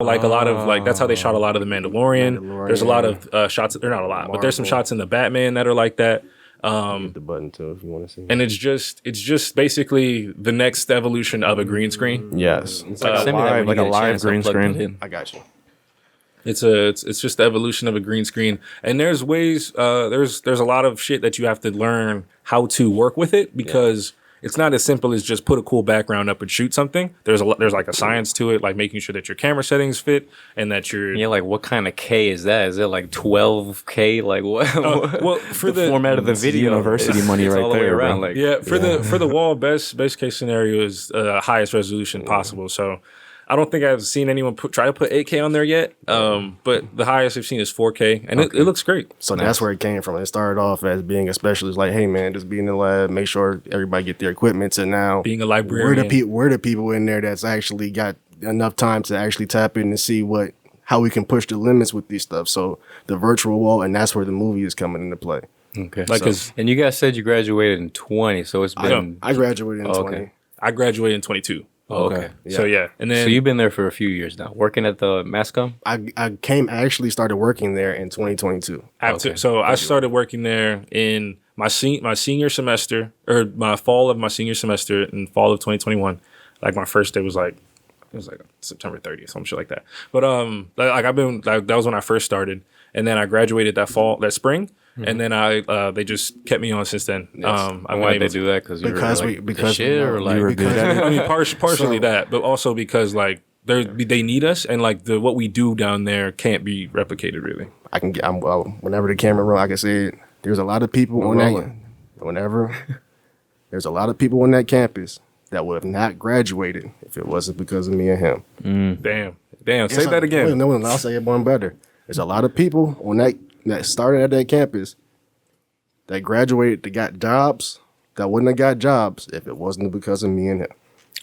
Like a lot of like that's how they shot a lot of the Mandalorian. There's a lot of shots. They're not a lot, but there's some shots in the Batman that are like that. Hit the button too if you want to see. And it's just basically the next evolution of a green screen. Yes, It's like a live green screen. I got you. It's just the evolution of a green screen, and there's ways. There's a lot of shit that you have to learn how to work with it because it's not as simple as just put a cool background up and shoot something. There's like a science to it, like making sure that your camera settings fit and that you're. Yeah, like what kind of K is that? Is it like 12K? Like what? Well, for the format of the video, university money it's right all the way there, around. bro. Like, for the wall, best case scenario is highest resolution possible. So I don't think I've seen anyone try to put 8K on there yet. But the highest I've seen is 4K, and it looks great. So that's where it came from. It started off as being a specialist, like, hey man, just be in the lab, make sure everybody get their equipment. To now being a librarian, we're the people in there that's actually got enough time to actually tap in and see how we can push the limits with these stuff. So the virtual wall, and that's where the movie is coming into play. Okay, and you guys said you graduated in 20, so it's been. I graduated in 20. Okay. I graduated in 22. Okay. So and then you've been there for a few years now, working at the Mascom. I actually started working there in 2022. So I started working there in my senior semester, or my fall of my senior semester in fall of 2021. Like my first day was like September 30th, some shit like that. But I've been that was when I first started, and then I graduated that spring. And then they just kept me on since then. Yes. Why did they do that? Because we were good at it. I mean, partially that, but also because like they need us, and like what we do down there can't be replicated really. Whenever the camera roll, I can say it. There's a lot of people on that. There's a lot of people on that campus that would have not graduated if it wasn't because of me and him. Damn. Say that again. No, I'll say it one better. There's a lot of people on that started at that campus that graduated, that got jobs, that wouldn't have got jobs if it wasn't because of me and him.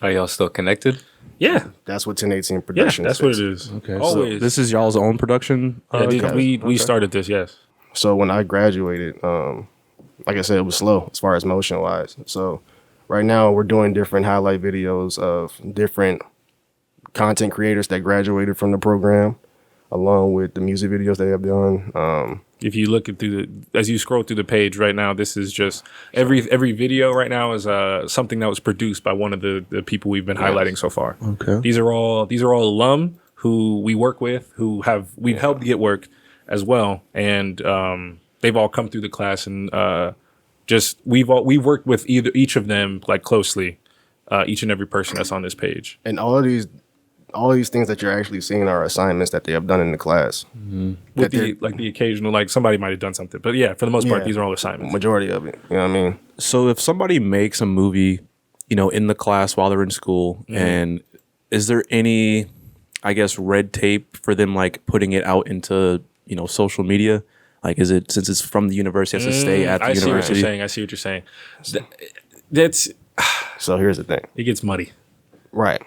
Are y'all still connected? Yeah. That's what 1018 production that's what it is. Okay. Always. So this is y'all's own production? We started this, yes. So when I graduated, like I said, it was slow as far as motion wise. So right now we're doing different highlight videos of different content creators that graduated from the program, along with the music videos they have done. If you look as you scroll through the page right now, this is just every video right now is something that was produced by one of the people we've been highlighting so far. Okay. These are all alum who we work with, we've helped get work as well, and they've all come through the class, and we've worked with each of them like closely, each and every person that's on this page. And all these things that you're actually seeing are assignments that they have done in the class. Mm-hmm. With the occasional, like somebody might have done something, but yeah, for the most part, these are all assignments. Majority of it, you know what I mean? So if somebody makes a movie, in the class while they're in school, and is there any, I guess, red tape for them like putting it out into, social media? Like, is it, since it's from the university, has to stay at the university? I see what you're saying. That's so here's the thing. It gets muddy. Right.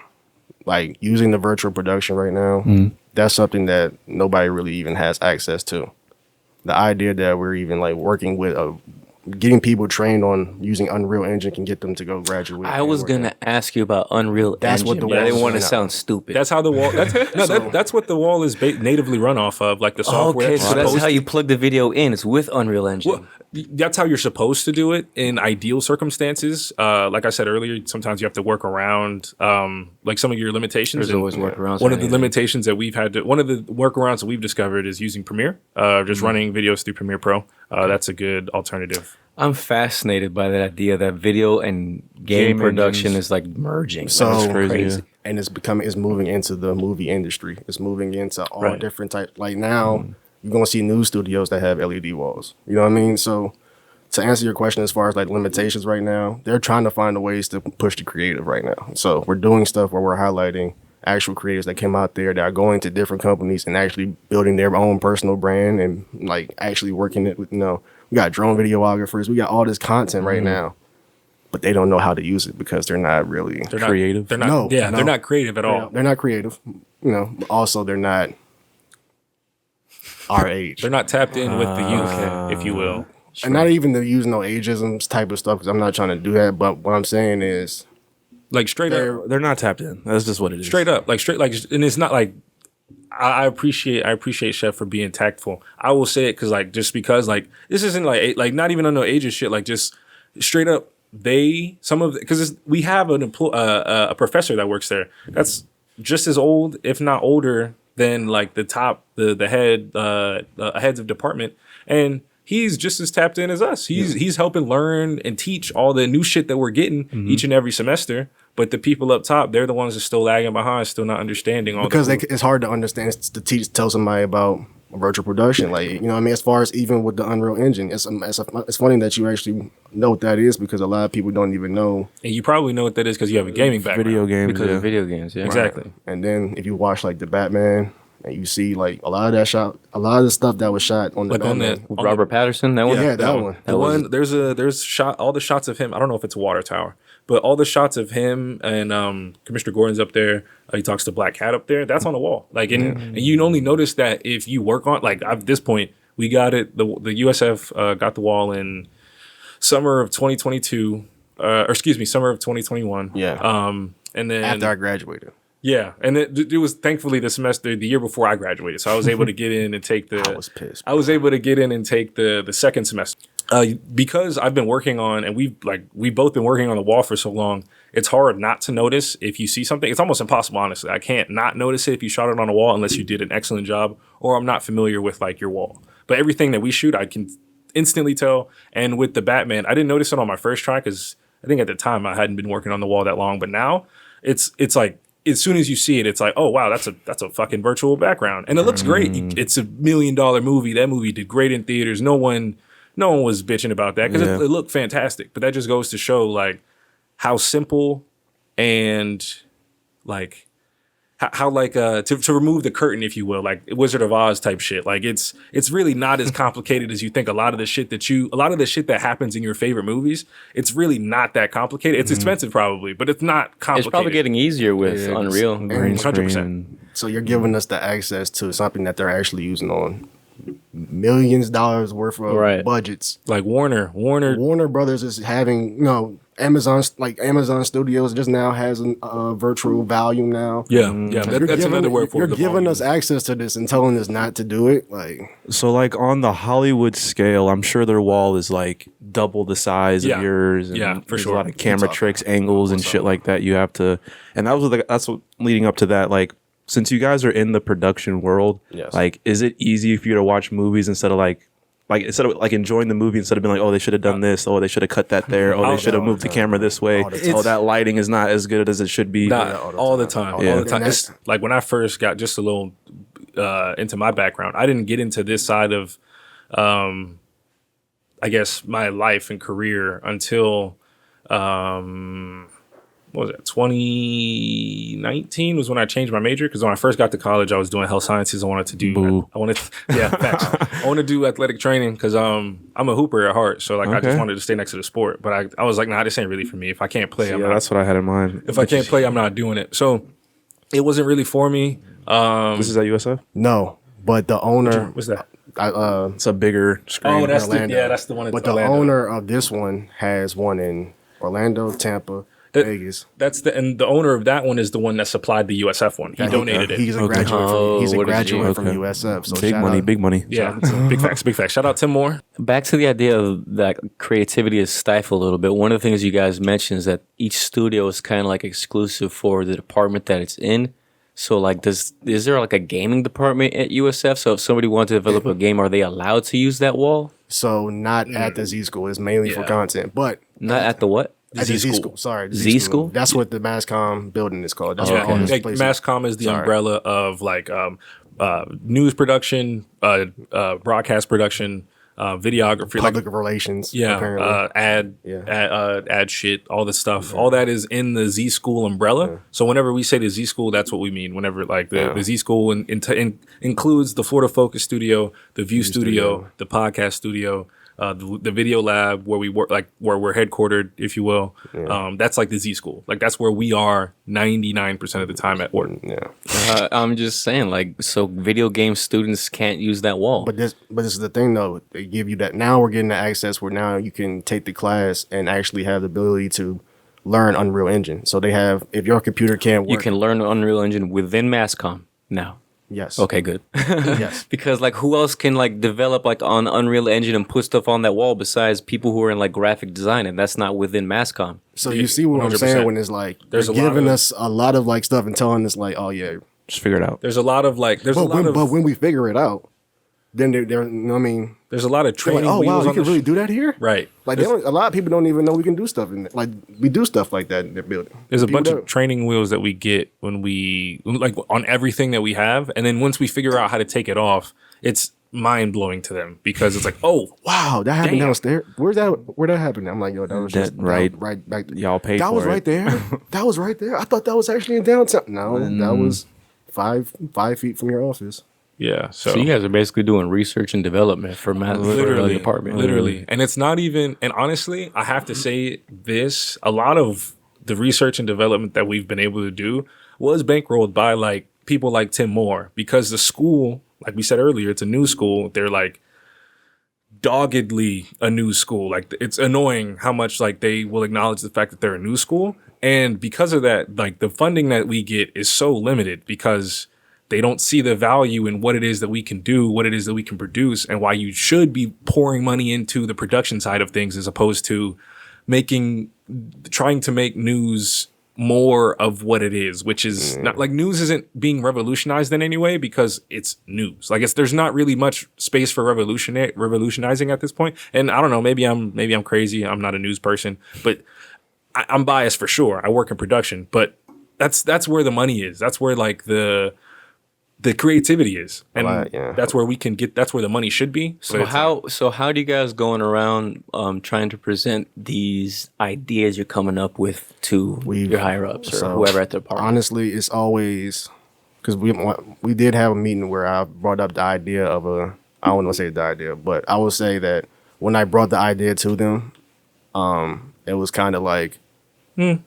Like using the virtual production right now, that's something that nobody really even has access to. The idea that we're even like working with getting people trained on using Unreal Engine can get them to go graduate. I was gonna ask you about Unreal Engine. What the wall. I didn't want to sound stupid. That's how the wall. That's what the wall is natively run off of, like the software. Okay, so that's how you plug the video in. It's with Unreal Engine. Well, that's how you're supposed to do it in ideal circumstances. Like I said earlier, sometimes you have to work around like some of your limitations. There's always workarounds. One of the limitations that one of the workarounds that we've discovered is using Premiere, just running videos through Premiere Pro. That's a good alternative. I'm fascinated by that idea that video and game production is like merging. So that's crazy. And it's moving into the movie industry. It's moving into all different types. Like now, you're going to see new studios that have LED walls. You know what I mean? So to answer your question as far as like limitations right now, they're trying to find ways to push the creative right now. So we're doing stuff where we're highlighting actual creators that came out there that are going to different companies and actually building their own personal brand and like actually working it with, we got drone videographers. We got all this content right now, but they don't know how to use it because they're not really creative. They're not creative at all. They're not creative. Also they're not our age. They're not tapped in with the youth, if you will. And not even to use no ageisms type of stuff, because I'm not trying to do that. But what I'm saying is, like straight up, they're not tapped in. That's just what it is. Straight up, and it's not like I appreciate Chef for being tactful. I will say it because this isn't like not even on no age of shit. Like just straight up, because we have a professor that works there that's just as old, if not older, than like the heads of department, and he's just as tapped in as us. He's helping learn and teach all the new shit that we're getting each and every semester. But the people up top, they're the ones that are still lagging behind, still not understanding all. Because it's hard to understand to tell somebody about virtual production. Like, you know what I mean? As far as even with the Unreal Engine, it's funny that you actually know what that is, because a lot of people don't even know. And you probably know what that is because you have a gaming background. Video games. Because of video games, yeah. Exactly. Right. And then if you watch like the Batman, and you see like a lot of the stuff that was shot on the like Batman. With Robert Pattinson, that one? Yeah, that one. There's shot, all the shots of him. I don't know if it's a water tower, but all the shots of him and Commissioner Gordon's up there. He talks to Black Cat up there. That's on the wall. Like, and you only notice that if you work on, like, at this point, we got it. The USF got the wall in summer of 2022, summer of 2021. Yeah. And then after I graduated. Yeah, and it was thankfully the year before I graduated, so I was able to get in and take the. I was pissed. I was able to get in and take the second semester because I've been working on, and we've both been working on the wall for so long. It's hard not to notice if you see something. It's almost impossible, honestly. I can't not notice it if you shot it on a wall unless you did an excellent job, or I'm not familiar with like your wall. But everything that we shoot, I can instantly tell. And with the Batman, I didn't notice it on my first try because I think at the time I hadn't been working on the wall that long. But now it's like, as soon as you see it, it's like, oh wow, that's a fucking virtual background, and it looks great. It's $1 million movie. That movie did great in theaters. No one was bitching about that because it looked fantastic. But that just goes to show like how simple and like how to remove the curtain, if you will, like Wizard of Oz type shit. Like it's really not as complicated as you think. A lot of the shit that happens in your favorite movies, it's really not that complicated. It's expensive probably, but it's not complicated. It's probably getting easier with Unreal. 100%. So you're giving us the access to something that they're actually using on millions of dollars worth of budgets. Like Warner Brothers is having, Amazon Studios just now has a virtual volume now. Yeah, that's another word for it. You're giving us access to this and telling us not to do it. So like on the Hollywood scale, I'm sure their wall is like double the size of yours. And for sure. A lot of camera tricks, angles, and shit like that. You have to, and that's what leading up to that. Like, since you guys are in the production world, like, is it easy for you to watch movies instead of enjoying the movie instead of being like, oh, they should have done this, oh, they should have cut that there, oh, they should have moved the camera this way, oh, that lighting is not as good as it should be. All the time. It's like when I first got just a little into my background, I didn't get into this side of, I guess, my life and career until, what was it? 2019 was when I changed my major, because when I first got to college, I was doing health sciences. I wanted to do athletic training because I'm a hooper at heart. So I just wanted to stay next to the sport. But I was like, nah, this ain't really for me. If I can't play, that's what I had in mind. If I can't play, I'm not doing it. So it wasn't really for me. This is at USF? No, but the owner. What's that? It's a bigger screen. Oh, that's the one. But the owner of this one has one in Orlando, Tampa, Vegas. The owner of that one is the one that supplied the USF one. He donated it. He's a graduate from USF. So big money. Yeah, big facts. Shout out Tim Moore. Back to the idea of that creativity is stifled a little bit. One of the things you guys mentioned is that each studio is kind of like exclusive for the department that it's in. So like, is there like a gaming department at USF? So if somebody wants to develop a game, are they allowed to use that wall? So not at the Z School. It's mainly for content, but not at the what? At the Z School. Sorry, Z School. That's what the Masscom building is called. That's Like Masscom is the umbrella of like news production, broadcast production, videography, public relations. Ad shit, all this stuff. All that is in the Z School umbrella. So whenever we say the Z School, that's what we mean. Whenever like the Z School includes the Florida Focus Studio, the View Studio, the podcast studio, the video lab where we work, like where we're headquartered, if you will. That's like the Z School. Like that's where we are 99% of the time at work. I'm just saying, like, so video game students can't use that wall. But this is the thing though. They give you that. Now we're getting the access where now you can take the class and actually have the ability to learn Unreal Engine. So they have, if your computer can't work, you can learn Unreal Engine within Masscom now. Yes. Okay, good. Yes. Because like, who else can like develop like on Unreal Engine and put stuff on that wall besides people who are in like graphic design, and that's not within Masscom. So you see what I'm 100%. saying when it's like There's they're a lot giving of- us a lot of like stuff and telling us like, oh yeah. Just figure it out. There's a lot of like, there's a lot of, But when we figure it out, then they're you know what I mean, there's a lot of they're like, training oh wow, wheels you on can the really do that here. right. Like they don't, a lot of people don't even know we can do stuff in like we do stuff like that in their building. There's a People bunch don't. of training wheels that we get when we like on everything that we have, and then once we figure out how to take it off, it's mind blowing to them because it's like, oh, Wow, that happened Damn. downstairs. Where that happened? I'm like, yo, that was just right back there. y'all paid That for was it. right there. That was right there. I thought that was actually in downtown. No, that was 5 feet from your office. yeah. So you guys are basically doing research and development for Literally, the apartment. literally, and it's not even. And honestly, I have to say this: a lot of the research and development that we've been able to do was bankrolled by like people like Tim Moore, because the school, like we said earlier, it's a new school. They're like doggedly a new school. Like it's annoying how much like they will acknowledge the fact that they're a new school, and because of that, like the funding that we get is so limited because they don't see the value in what it is that we can do, what it is that we can produce, and why you should be pouring money into the production side of things as opposed to trying to make news more of what it is, which is not like news isn't being revolutionized in any way because it's news. Like there's not really much space for revolutionizing at this point. And I don't know, maybe I'm crazy. I'm not a news person, but I'm biased for sure. I work in production, but that's where the money is. That's where like the creativity is, and Right, yeah. that's where we can get. That's where the money should be. So how do you guys going around trying to present these ideas you're coming up with to your higher ups or So, whoever at the department? Honestly, it's always because we did have a meeting where I brought up the idea of I don't want to say the idea, but I will say that when I brought the idea to them, it was kind of like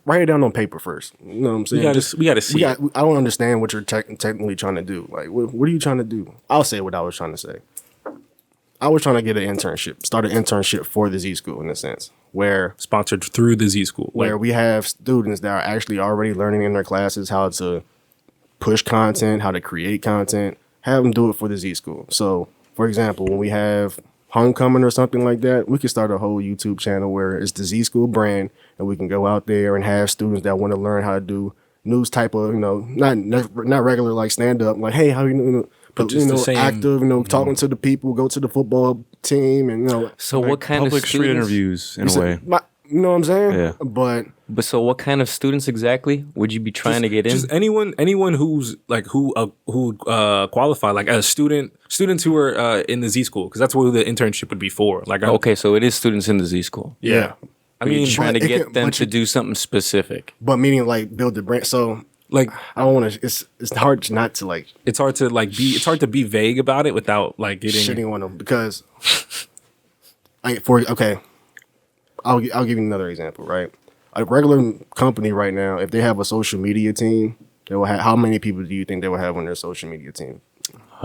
write it down on paper first. You know what I'm saying? we got to see. I don't understand what you're technically trying to do. Like, what are you trying to do? I'll say what I was trying to say. I was trying to get an internship, start an internship for the Z School in a sense, where Sponsored through the Z School, where we have students that are actually already learning in their classes how to push content, how to create content, have them do it for the Z School. So, for example, when we have homecoming or something like that, we could start a whole YouTube channel where it's the Z School brand, and we can go out there and have students that want to learn how to do news type of, not regular like stand up, like, hey, how you but just the same- active, talking to the people, go to the football team, and So what kind of Public street students? interviews in a way. you know what I'm saying? Yeah. But But so what kind of students exactly would you be trying to get in? just anyone who's like who qualify, like as students who are in the Z School, because that's what the internship would be for. Like Okay, so it is students in the Z School. yeah. I You're mean, trying to but it get can- them but to you- do something specific. but meaning like build the brand. So like I don't want to. It's hard not to like it's hard to be vague about it without like getting shitting on them because I'll give you another example, right? A regular company right now, if they have a social media team, they will have, how many people do you think they will have on their social media team?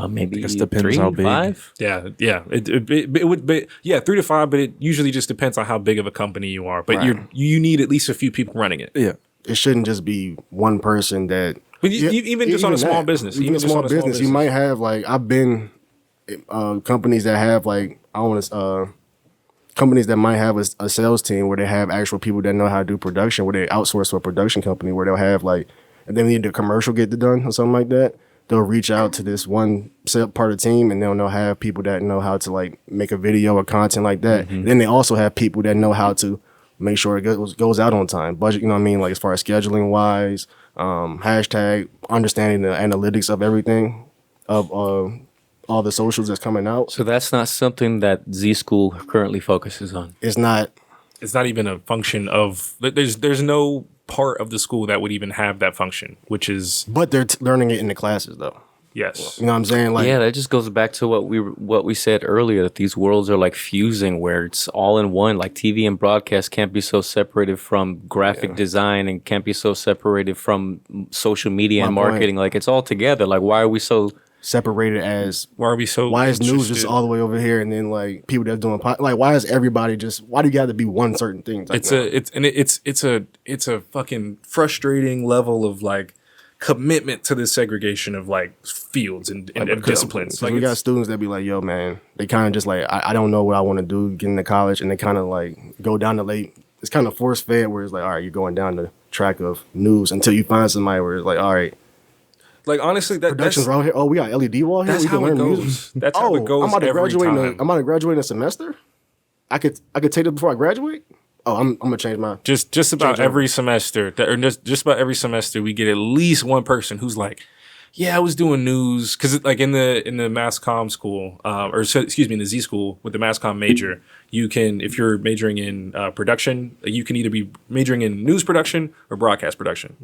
Maybe guess it depends 3, how big. 5? Yeah. It would be 3 to 5, but it usually just depends on how big of a company you are. But Right. you need at least a few people running it. Yeah. It shouldn't just be one person that. But even just on a small business, even a just small on a small business, you might have like I've been companies that have like I want to companies that might have a sales team where they have actual people that know how to do production, where they outsource to a production company where they'll have like if they need the commercial get done or something like that. They'll reach out to this one part of the team and they'll have people that know how to like make a video or content like that. Then they also have people that know how to make sure it goes out on time. Budget, you know what I mean? Like as far as scheduling wise, hashtag, understanding the analytics of everything, of all the socials that's coming out. So that's not something that Z School currently focuses on. It's not. it's not even a function of there's no part of the school that would even have that function, which is But they're learning it in the classes though. yes. You know what I'm saying? Like, Yeah, that just goes back to what we said earlier, that these worlds are like fusing, where it's all in one. Like TV and broadcast can't be so separated from graphic design and can't be so separated from social media and My point. marketing. Like it's all together. Like why are we so? separated as Why are we so why is news just interested? all the way over here and then like people that's doing like why is everybody just why do you got to be one certain thing? Like, It's a fucking frustrating level of like commitment to this segregation of like fields and disciplines. Like we got students that be like, yo, man, they kind of just like, I don't know what I want to do getting into college, and they kind of like go down the late. It's kind of force fed where it's like, all right, you're going down the track of news until you find somebody where it's like, all right. Like honestly, production's around here. Oh, we got LED wall here. That's we can how it learn goes. music. That's how it goes. I'm about to every graduate. time. I'm about to graduate in a semester. I could take it before I graduate. Oh, I'm gonna change my. Just about every semester, or just about every semester, we get at least one person who's like, "Yeah, I was doing news," because like in the mass comm school, in the Z school with the mass comm major, you can, if you're majoring in production, you can either be majoring in news production or broadcast production.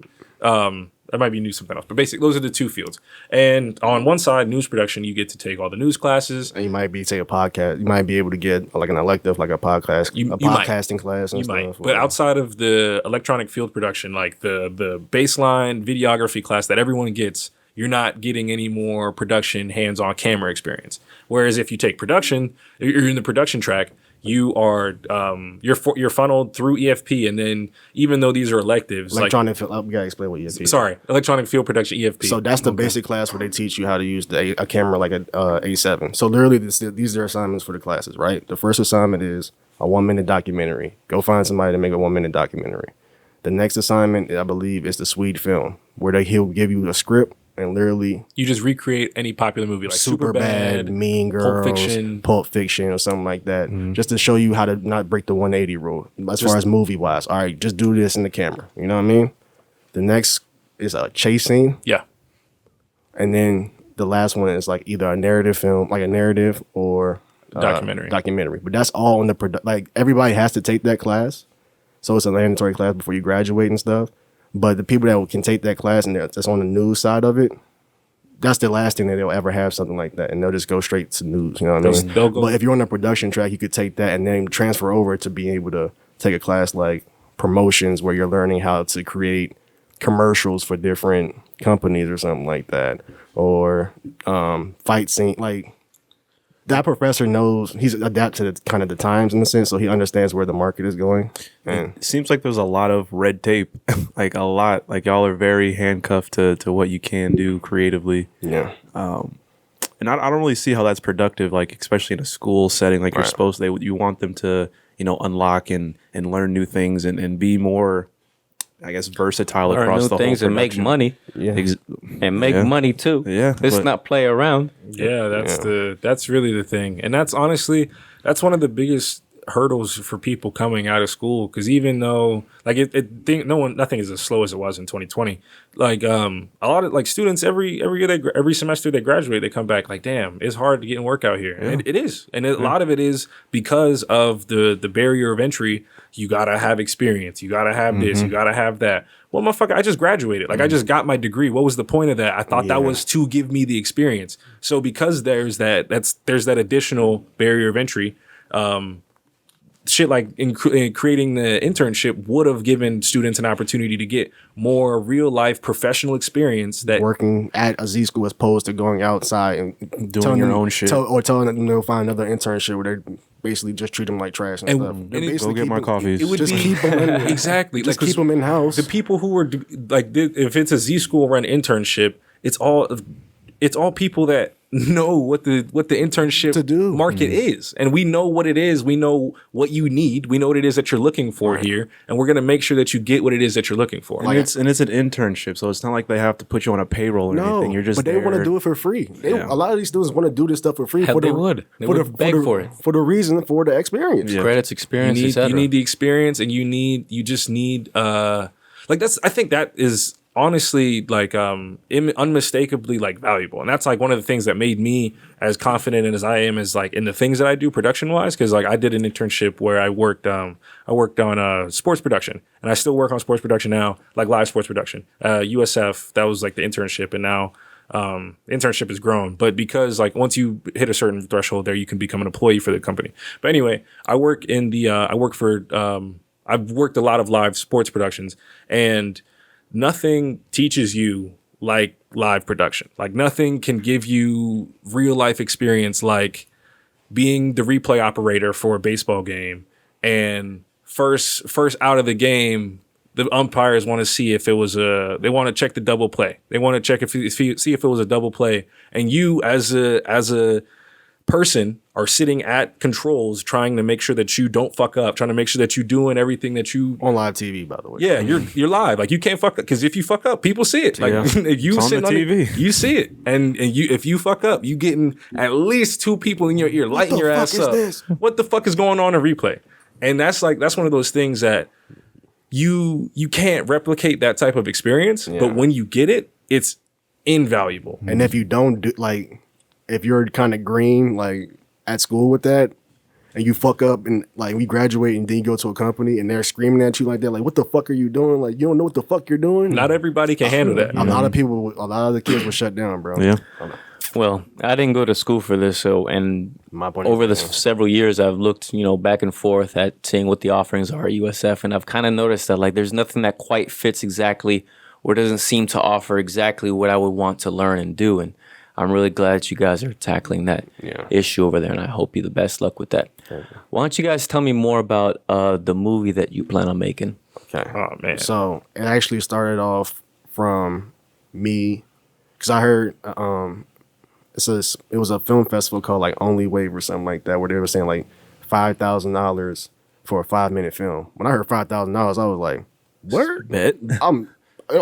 That might be news something else, but basically those are the two fields. And on one side, news production, you get to take all the news classes. And you might take a podcast. You might be able to get like an elective, like a podcast, podcasting class and stuff. You might. But outside of the electronic field production, like the baseline videography class that everyone gets, you're not getting any more production hands-on camera experience. Whereas if you take production, you're in the production track, you are you're funneled through EFP, and then even though these are electives, we gotta explain what EFP is. Sorry, electronic field production, EFP. So that's the basic class where they teach you how to use a camera like a A7. So literally, these are assignments for the classes, right? The first assignment is a 1-minute documentary. Go find somebody to make a 1-minute documentary. The next assignment, I believe, is the Swede film, where he'll give you a script. And literally, you just recreate any popular movie like Superbad, Mean Girls, Pulp Fiction, or something like that, just to show you how to not break the 180 rule as far as movie wise. All right, just do this in the camera. You know what I mean? The next is a chase scene. Yeah, and then the last one is like either a narrative film, like a narrative, or documentary. But that's all in the like everybody has to take that class, so it's a mandatory class before you graduate and stuff. But the people that can take that class and that's on the news side of it, that's the last thing that they'll ever have something like that. And they'll just go straight to news. You know what I mean? But if you're on the production track, you could take that and then transfer over to being able to take a class like promotions, where you're learning how to create commercials for different companies or something like that. Or fight scene. Like, that professor knows, he's adapted to kind of the times in a sense, so he understands where the market is going. And it seems like there's a lot of red tape, like a lot. Like y'all are very handcuffed to what you can do creatively. Yeah. And I don't really see how that's productive, like especially in a school setting. Like you're supposed to, you want them to, unlock and learn new things and be more, I guess, versatile across the whole production. And make money. Yeah. And make money too. Yeah. Let's not play around. Yeah, that's really the thing. And that's honestly, that's one of the biggest hurdles for people coming out of school, because even though like nothing is as slow as it was in 2020. Like a lot of like students every year every semester they graduate, they come back like, damn, it's hard to get in work out here. Yeah. And it is. And a lot of it is because of the barrier of entry. You gotta have experience. You gotta have this. You gotta have that. Well, motherfucker, I just graduated. Like I just got my degree. What was the point of that? I thought that was to give me the experience. So because there's that additional barrier of entry. Shit like in creating the internship would have given students an opportunity to get more real life professional experience that working at a Z school as opposed to going outside and doing your own shit, or telling them they'll find another internship where they basically just treat them like trash and stuff. And go get my coffees. It would just keep them in, exactly. Just keep them in house. The people who were like, if it's a Z school run internship, it's all people that know what the internship to do market is, and we know what it is. We know what you need. We know what it is that you're looking for here, and we're gonna make sure that you get what it is that you're looking for. And it's an internship, so it's not like they have to put you on a payroll or anything. You're just but they want to do it for free. A lot of these students want to do this stuff for free. They would beg for it for the reason for the experience. Yeah. Credits, experience, you need the experience, and you just need I think that is honestly like unmistakably like valuable, and that's like one of the things that made me as confident as I am as like in the things that I do production wise, because like I did an internship where I worked on sports production, and I still work on sports production now, like live sports production. USF, that was like the internship, and now internship has grown, but because like once you hit a certain threshold there, you can become an employee for the company. But anyway, I've worked a lot of live sports productions, and nothing teaches you like live production. Like nothing can give you real life experience like being the replay operator for a baseball game, and first out of the game, the umpires want to see if it was they want to check the double play. They want to check see if it was a double play. And you as a person are sitting at controls trying to make sure that you don't fuck up, trying to make sure that you're doing everything that you on live TV, by the way. Yeah, you're live. Like you can't fuck up because if you fuck up, people see it. Like you it's sitting on the TV. You see it, and you if you fuck up, you getting at least 2 people in your ear lighting your ass up. What the fuck is going on in replay? And that's one of those things that you can't replicate that type of experience. Yeah. But when you get it, it's invaluable. And if you don't do if you're kind of green at school with that, and you fuck up and we graduate and then you go to a company and they're screaming at you like that, what the fuck are you doing? Like you don't know what the fuck you're doing. Not everybody can handle that. A lot of the kids were shut down, bro. Yeah. Well, I didn't go to school for this, and over the several years, I've looked, back and forth at seeing what the offerings are at USF, and I've kind of noticed that there's nothing that quite fits exactly, or doesn't seem to offer exactly what I would want to learn and do, and I'm really glad that you guys are tackling that issue over there, and I hope you the best luck with that. Why don't you guys tell me more about the movie that you plan on making? Okay. Oh man. So it actually started off from me, because I heard it was a film festival called Only Wave or something like that, where they were saying $5,000 for a 5-minute film. When I heard $5,000, I was like, "Word? Bet. All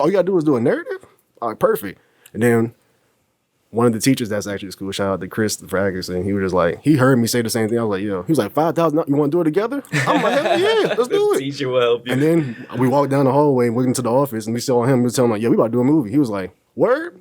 you gotta do is do a narrative? All right, perfect." And then one of the teachers that's actually at school, shout out to Chris the Ferguson, he was just he heard me say the same thing. I was like, yo, he was like, $5,000, you want to do it together? I'm like, hell yeah, let's do it. Teacher will help you. And then we walked down the hallway and went into the office, and we saw him. We was telling him, yeah, we about to do a movie. He was like, word?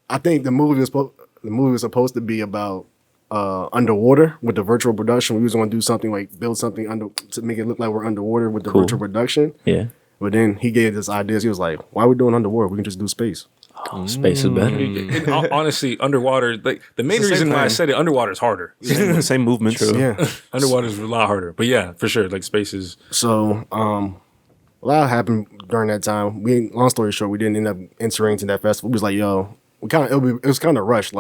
I think the movie was supposed to be about underwater with the virtual production. We was going to do something build something to make it look like we're underwater with the virtual production. Yeah. But then he gave us ideas. He was like, why are we doing underwater? We can just do space. Oh, space is better. And honestly, underwater, the main reason why I said it, underwater is harder. Same movements. Yeah. Underwater is a lot harder. But yeah, for sure, space is. So a lot happened during that time. Long story short, we didn't end up entering into that festival. We was like, yo, it was kind of rushed.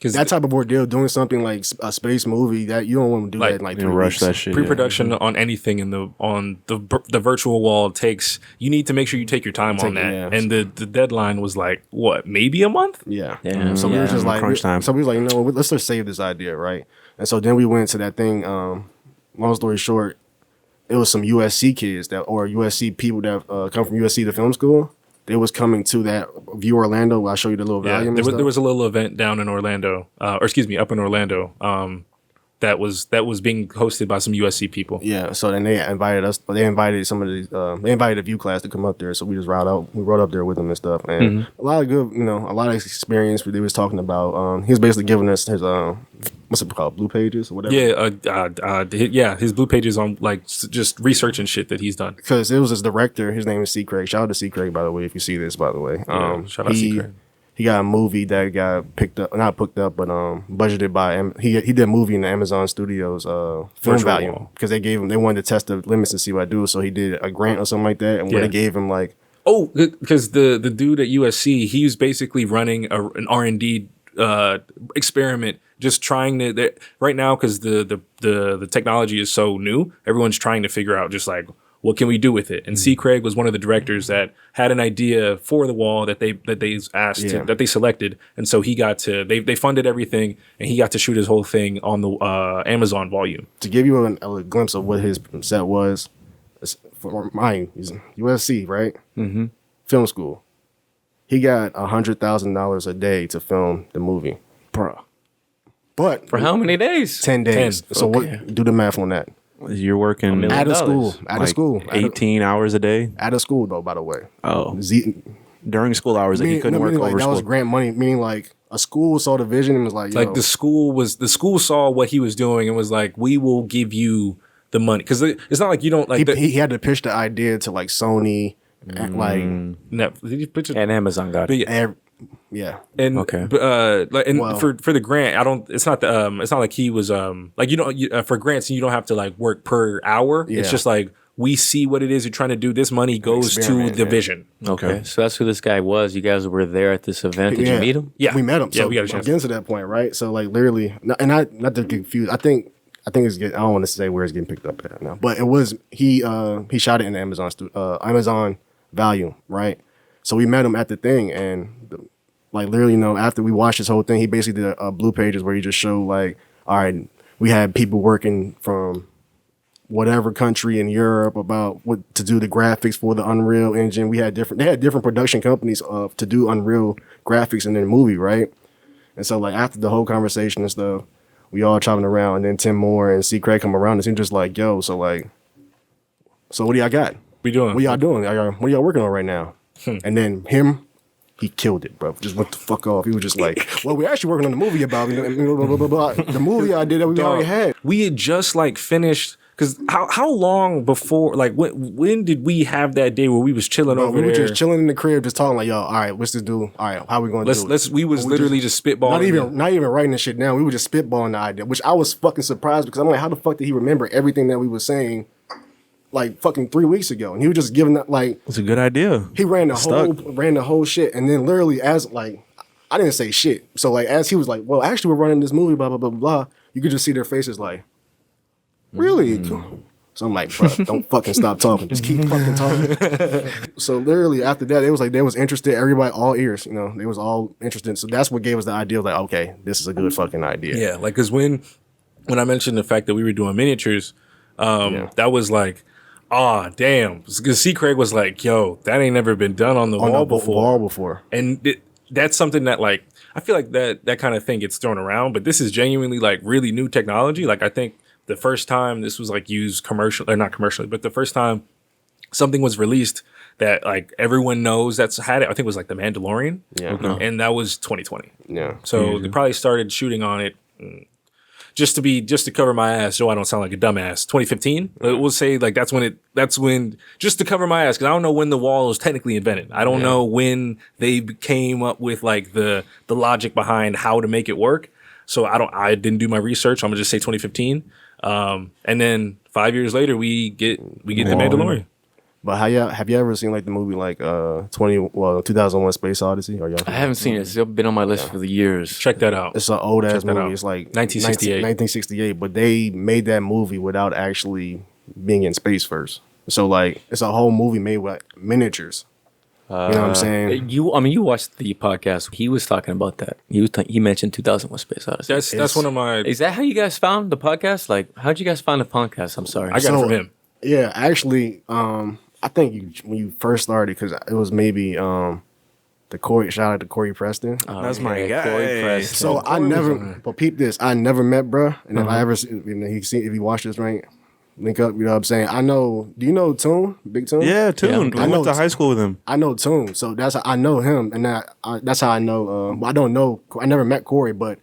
That type of ordeal, doing something like a space movie, that you don't want to do that in 3 rush weeks. that shit. Pre-production on anything on the virtual wall you need to make sure you take your time on that. Yeah. And the deadline was what, maybe a month? Yeah. Yeah. So we were just crunch time. So we was like, let's just save this idea, right? And so then we went to that thing. Long story short, it was some USC kids or USC people that come from USC, the film school. They was coming to that View Orlando, where I show you the little volume. There was a little event down in Orlando, up in Orlando, that was being hosted by some USC people. Yeah, so then they invited us. They invited some of the they invited a View class to come up there. So we just rode up there with them and stuff, and a lot of good, a lot of experience. They was talking about. He was basically giving us his what's it called, Blue Pages or whatever. Yeah, his Blue Pages on just research and shit that he's done. Because it was his director. His name is C. Craig. Shout out to C. Craig, by the way, if you see this, by the way. Shout out C. Craig. He got a movie that got not picked up, but budgeted by he did a movie in the Amazon Studios film volume, because they wanted to test the limits and see what I do. So he did a grant or something like that, and where they gave him because the dude at USC, he was basically running an R&D experiment, just trying to right now, because the technology is so new, everyone's trying to figure out just what can we do with it? And C. Craig was one of the directors that had an idea for the wall that they asked that they selected, and so he got to they funded everything, and he got to shoot his whole thing on the Amazon volume. To give you a glimpse of what his set was, for mine, he's USC, right? Mm-hmm. Film school. He got $100,000 a day to film the movie, bro. But for how many days? 10 days. 10. So Okay. what? Do the math on that. You're working Out of school. 18 hours a day. Out of school, though, by the way. Oh, during school hours that you couldn't work over that school. was grant money, meaning a school saw the vision and was like, yo. The school saw what he was doing and was like, we will give you the money, because it's not like you don't he had to pitch the idea to Sony, and Did you pitch it? And Amazon got it. yeah. And Okay. For the grant, it's not like he was for grants you don't have to work per hour. Yeah. It's just we see what it is you're trying to do. This money goes to Experiment, the yeah. vision. Okay. So that's who this guy was. You guys were there at this event. Did you meet him? Yeah, we met him. Yeah, So we got a I'm chance. getting to that point, right? So literally, not to get confused. I think it's getting. I don't want to say where it's getting picked up at now, but it was he shot it in the Amazon volume, right? So we met him at the thing, and like literally, after we watched this whole thing, he basically did a blue pages where he just showed like, all right, we had people working from whatever country in Europe about what to do the graphics for the Unreal Engine. They had different production companies to do Unreal graphics in their movie, right? And so like after the whole conversation and stuff, we all chopping around, and then Tim Moore and C. Craig come around and he's just like, yo, so what do y'all got? We doing? What y'all doing? What y'all working on right now? And then he killed it, bro. Just went the fuck off. He was just like, well, we're actually working on the movie about blah, blah, blah, blah. The movie idea that we already had. We had just like finished. Because how long before, like, when did we have that day where we was chilling over there? We were just chilling in the crib, just talking like, yo, all right, what's this do? All right, how we going to do it? We was literally just spitballing. Not even writing this shit down. We were just spitballing the idea, which I was fucking surprised because I'm like, how the fuck did he remember everything that we were saying like fucking 3 weeks ago? And he was just giving that like. It's a good idea. He ran the whole shit. And then literally as like, I didn't say shit. So like as he was like, well, actually we're running this movie, blah, blah, blah, blah. You could just see their faces like, really? So I'm like, bro, don't fucking stop talking. Just keep fucking talking. So literally after that, it was like they was interested. Everybody, all ears, they was all interested. So that's what gave us the idea of like, okay, this is a good fucking idea. Yeah, like because when I mentioned the fact that we were doing miniatures, that was like, damn. Because C. Craig was like, yo, that ain't never been done on the wall before. And that's something that like I feel like that kind of thing gets thrown around, but this is genuinely like really new technology. Like I think. The first time this was like used not commercially, but the first time something was released that like everyone knows that's had it, I think it was like The Mandalorian. Yeah. And that was 2020. Yeah. So they probably started shooting on it just to cover my ass so I don't sound like a dumbass. 2015. We'll say like that's when just to cover my ass, because I don't know when the wall was technically invented. I don't know when they came up with like the logic behind how to make it work. So I didn't do my research. I'm gonna just say 2015. And then 5 years later, we get The Mandalorian. But have you ever seen like the movie like 2001 Space Odyssey? I haven't seen it. It's been on my list for the years. Check that out. It's an old ass movie. It's like 1968. But they made that movie without actually being in space first. So like it's a whole movie made with miniatures. You know what I'm saying? You watched the podcast. He was talking about that. He mentioned 2001 Space Odyssey. That's one of my. Is that how you guys found the podcast? Like, how'd you guys find the podcast? I'm sorry. I got it from him. Yeah, actually, I think when you first started, because it was maybe shout out to Corey Preston. That's my guy. Corey Preston. So I never, but peep this, I never met bruh. And if I ever, if he watched this, right, link up, you know what I'm saying? Do you know Toon? Big Toon? Yeah, Toon. Yeah. I went to high school with him. I know Toon. So that's how I know him. And that's how I know, I don't know, I never met Corey, but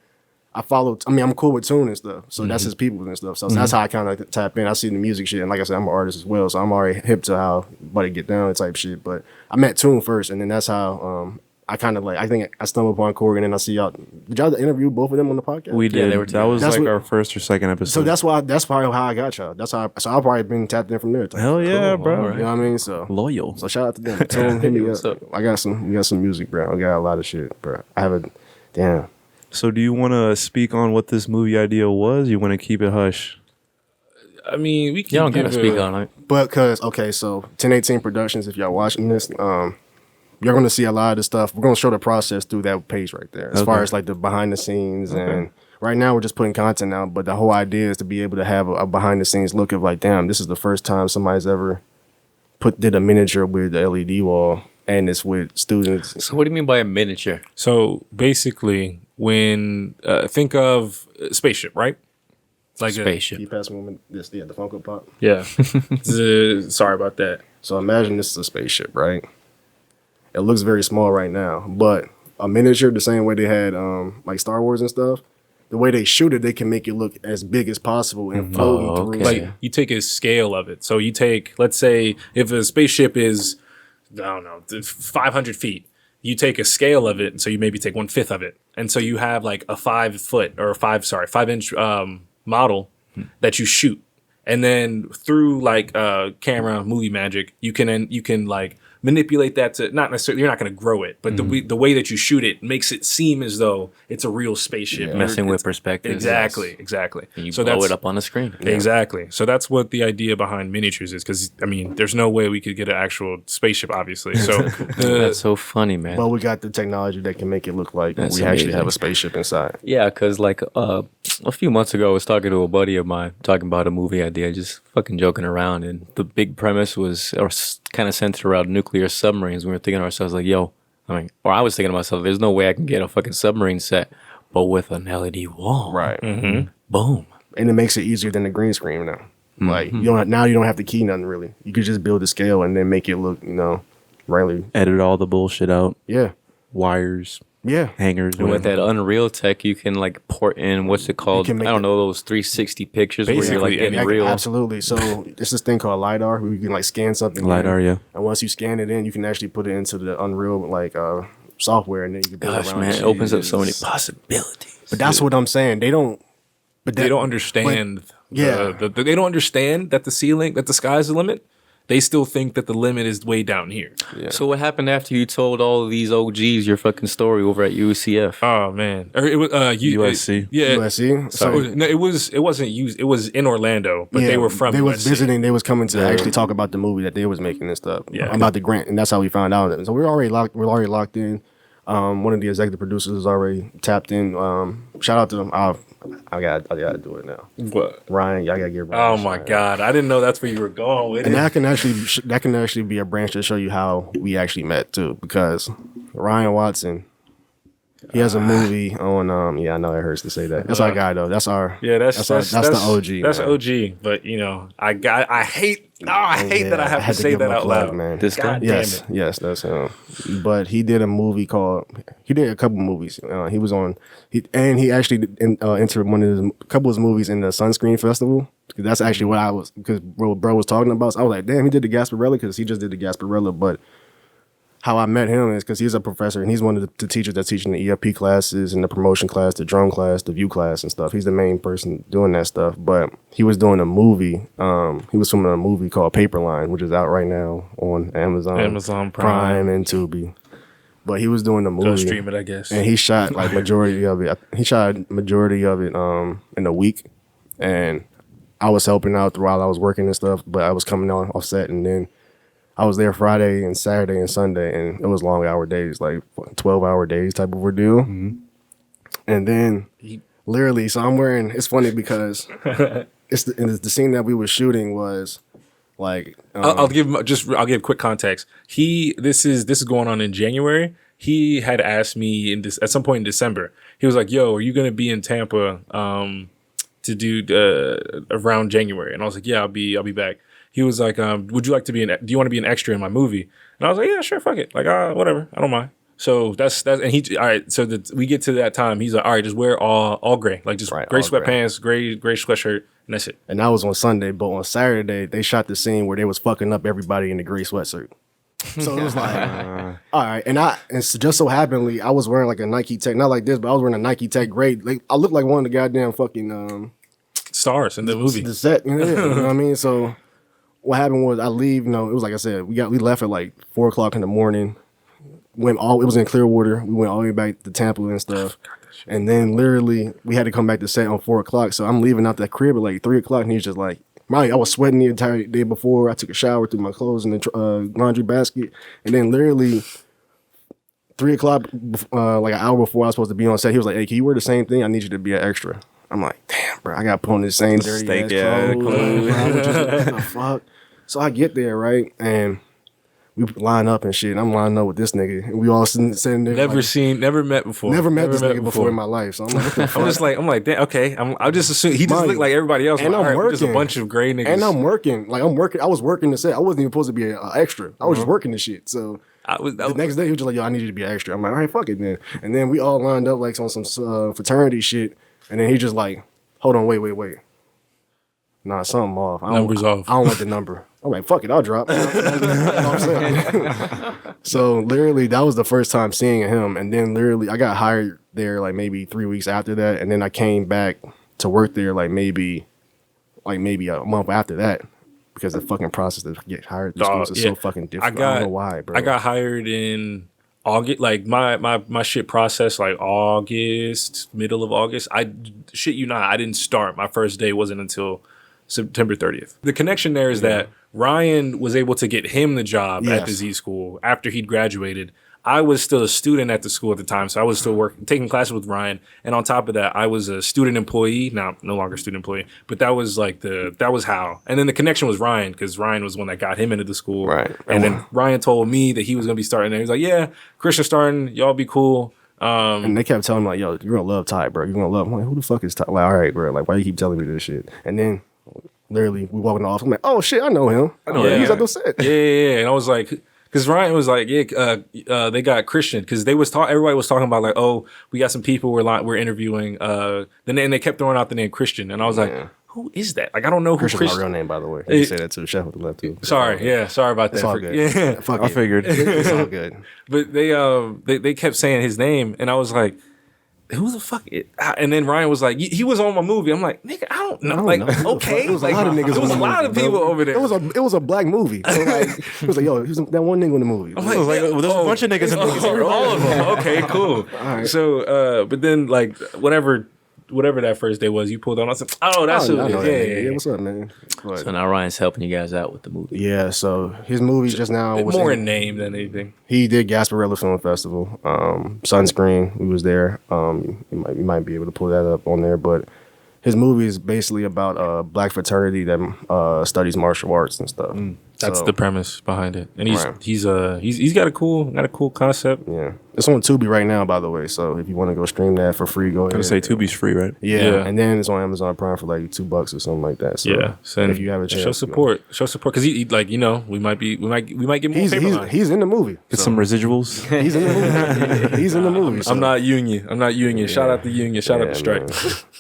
I'm cool with Toon and stuff. So that's his people and stuff. So that's how I kind of tap in. I see the music shit. And like I said, I'm an artist as well. So I'm already hip to how buddy get down type shit. But I met Toon first. And then that's how I kind of like, I think I stumbled upon Corey and then I see y'all. Did y'all interview both of them on the podcast? We did. they were That was like our first or second episode. So that's probably how I got y'all. So I've probably been tapped in from there. Hell yeah, Cool. bro. All right. You know what I mean? So Loyal. So shout out to them. Toon, hit me What's up. up? We got some music, bro. I got a lot of shit, bro. Damn. So do you want to speak on what this movie idea was? You want to keep it hush? I mean, we can. You don't gotta speak on it. But so 1018 Productions, if y'all watching this, you're gonna see a lot of the stuff. We're gonna show the process through that page right there, as far as like the behind the scenes. And right now we're just putting content out, but the whole idea is to be able to have a behind the scenes look of like, damn, this is the first time somebody's ever did a miniature with the LED wall, and it's with students. So what do you mean by a miniature? So basically, when think of a spaceship, right? Like Spaceship. You pass me the Funko Pop. Yeah. Sorry about that. So imagine this is a spaceship, right? It looks very small right now, but a miniature, the same way they had like Star Wars and stuff, the way they shoot it, they can make it look as big as possible and floating through. okay. Like you take a scale of it. So you take, let's say, if a spaceship is, I don't know, 500 feet, you take a scale of it, and so you maybe take 1/5 of it, and so you have like a 5-inch model that you shoot, and then through like camera movie magic, you can like manipulate that to not necessarily, you're not going to grow it, but the way that you shoot it makes it seem as though it's a real spaceship. Messing with perspective. Exactly. And you So blow that's it up on the screen. Exactly. So that's what the idea behind miniatures is, because I mean, there's no way we could get an actual spaceship, obviously. So That's so funny, man. But we got the technology that can make it look like That's we actually amazing. have a spaceship inside. Yeah, because like a few months ago, I was talking to a buddy of mine, talking about a movie idea, just fucking joking around. And the big premise was kind of centered around nuclear submarines. We were thinking to ourselves, like, yo, I was thinking to myself, there's no way I can get a fucking submarine set, but with an LED wall. Right. Boom. And it makes it easier than the green screen now. Like you don't have to key nothing really. You could just build the scale and then make it look, rightly. Edit all the bullshit out. Yeah. Wires, Yeah. hangers. And with whatever. that Unreal tech, you can like port in what's it called? I can make don't it- know, those 360 pictures where you're like Basically, getting yeah, real. Absolutely. So there's this thing called LiDAR where you can like scan something. LiDAR, in, yeah. And once you scan it in, you can actually put it into the Unreal software, and then you can build Gosh, around man, it. it opens up so many possibilities. But that's what I'm saying. They don't understand. Yeah. They don't understand that the sky's the limit. They still think that the limit is way down here. So what happened after you told all of these OGs your fucking story over at UCF? Oh man, or it was USC. yeah, USC. No, it wasn't used. It was in Orlando, but they were from. They was USC. visiting. They was coming to actually talk about the movie that they was making and stuff. Yeah. About the grant, and that's how we found out. So we're already locked in. One of the executive producers is already tapped in. Shout out to them. I gotta do it now. What? Ryan, y'all gotta get Ryan. Oh a my shout out. God, I didn't know that's where you were going with And it. that can actually be a branch to show you how we actually met too, because Ryan Watson, he has a movie on. I know it hurts to say that. That's our guy though. That's our. Yeah, that's the OG. That's man. OG. But I hate that I have had to say give that him a out plug, loud. man. This guy? God damn Yes, it. yes, that's him. But he did a movie he did a couple movies. He was on, he actually entered a couple of his movies in the Sunscreen Festival. Because that's actually what because bro was talking about. So I was like, damn, he did the Gasparilla, because he just did the Gasparilla. But how I met him is because he's a professor, and he's one of the teachers that's teaching the EFP classes and the promotion class, the drum class, the view class and stuff. He's the main person doing that stuff. But he was doing a movie. He was filming a movie called Paperline, which is out right now on Amazon Prime and Tubi. But he was doing the movie. Go stream it, I guess. And he shot like majority of it. He shot majority of it in a week. And I was helping out while I was working and stuff, but I was coming on off set, and then I was there Friday and Saturday and Sunday, and it was long hour days, like 12-hour days type of ordeal. And then literally, so I'm wearing. It's funny because it's the scene that we were shooting was like. I'll give quick context. This is going on in January. He had asked me at some point in December. He was like, "Yo, are you gonna be in Tampa to do around January?" And I was like, "Yeah, I'll be back." He was like, "Would you like to do you want to be an extra in my movie?" And I was like, "Yeah, sure, fuck it, like whatever, I don't mind." So that's and he all right. So we get to that time. He's like, "All right, just wear all gray, like just Right, gray all gray. sweatpants, gray sweatshirt, and that's it." And that was on Sunday, but on Saturday they shot the scene where they was fucking up everybody in the gray sweatsuit. So it was like, all right. And so just so happenly, I was wearing like a Nike Tech, not like this, but I was wearing a Nike Tech gray. Like I looked like one of the goddamn fucking Stars in the movie. the set. You know what I mean? So what happened was I leave. It was like I said, we left at like 4:00 in the morning. It was in Clearwater. We went all the way back to Tampa and stuff. And then literally we had to come back to set on 4:00. So I'm leaving out the crib at like 3:00, and he's just like, I was sweating the entire day before. I took a shower, threw my clothes in the laundry basket, and then literally 3:00, like an hour before I was supposed to be on set, he was like, "Hey, can you wear the same thing? I need you to be an extra." I'm like, "Damn, bro, I got to put on the same dirty Steak, ass clothes." clothes. What the fuck? So I get there, right, and we line up and shit. And I'm lining up with this nigga, and we all sitting there. Never met before. Never met this nigga before in my life. So I'm like, what the fuck? I'm like, damn, okay. I just assume he just Mind looked you, like everybody else. and Like, I'm all right, we're just a working. bunch of gray niggas. And I'm working. I was working the set. I wasn't even supposed to be an extra. I was just working the shit. So the next day he was just like, "Yo, I need you to be an extra." I'm like, "All right, fuck it then." And then we all lined up like on some fraternity shit. And then he just like, "Hold on, wait. Nah, something off. Numbers off. I don't like the number." I'm like, "Fuck it, I'll drop." You know what I'm saying? So literally, that was the first time seeing him. And then literally, I got hired there like maybe 3 weeks after that. And then I came back to work there like maybe a month after that. because the fucking process to get hired through schools is so fucking different. I don't know why, bro. I got hired in August, like my shit process like August, middle of August. I shit you not, I didn't start. My first day wasn't until September 30th. The connection there is that Ryan was able to get him the job at the Z School after he'd graduated. I was still a student at the school at the time, so I was still taking classes with Ryan. And on top of that, I was a student employee. Now, no longer student employee, but that was how. And then the connection was Ryan, because Ryan was the one that got him into the school. Right. And then Ryan told me that he was going to be starting there. He was like, yeah, Christian's starting. Y'all be cool. And they kept telling me, like, yo, you're going to love Ty, bro. You're going to love him. I'm like, who the fuck is Ty? Like, all right, bro. Like, why you keep telling me this shit? And then literally we walk in the office. I'm like, oh, shit, I know him. I know him. He's at the set. Yeah. And I was like... Because Ryan was like, they got Christian. Because everybody was talking about like, oh, we got some people we're interviewing. Then they kept throwing out the name Christian, and I was like, who is that? Like, I don't know who Christian's my real name, by the way. You say that to Chefwithdaleft too. Sorry about that. It's all good. Yeah, Fuck I figured. It's all good. But they kept saying his name, and I was like, who the fuck? And then Ryan was like, he was on my movie. I'm like, nigga, I don't know. Okay. It was a lot of niggas. There was a lot of people over there. It was a black movie. So like, it was like, yo, he was that one nigga in the movie. I'm like, there's a bunch of niggas in the movie. All of them. Okay, cool. All right. So, but then like whatever that first day was, you pulled on. I said, oh, that's who it is. Yeah, what's up, man? But, So now Ryan's helping you guys out with the movie. yeah, so his movie just now was More in name than anything. He did Gasparilla Film Festival, Sunscreen. We was there. You might be able to pull that up on there, but his movie is basically about a black fraternity that studies martial arts and stuff. That's So, the premise behind it, and Right. he's got a cool concept. Yeah, it's on Tubi right now, by the way. So if you want to go stream that for free, go I'm ahead. gonna say Tubi's free, right? Yeah, and then it's on Amazon Prime for like $2 or something like that. So Yeah, so if you have a chance, show support, because he like we might get more. he's in the movie. Get some residuals. He's in the movie. He's in the movie. So. I'm not union. Shout out the union. Shout out the strike.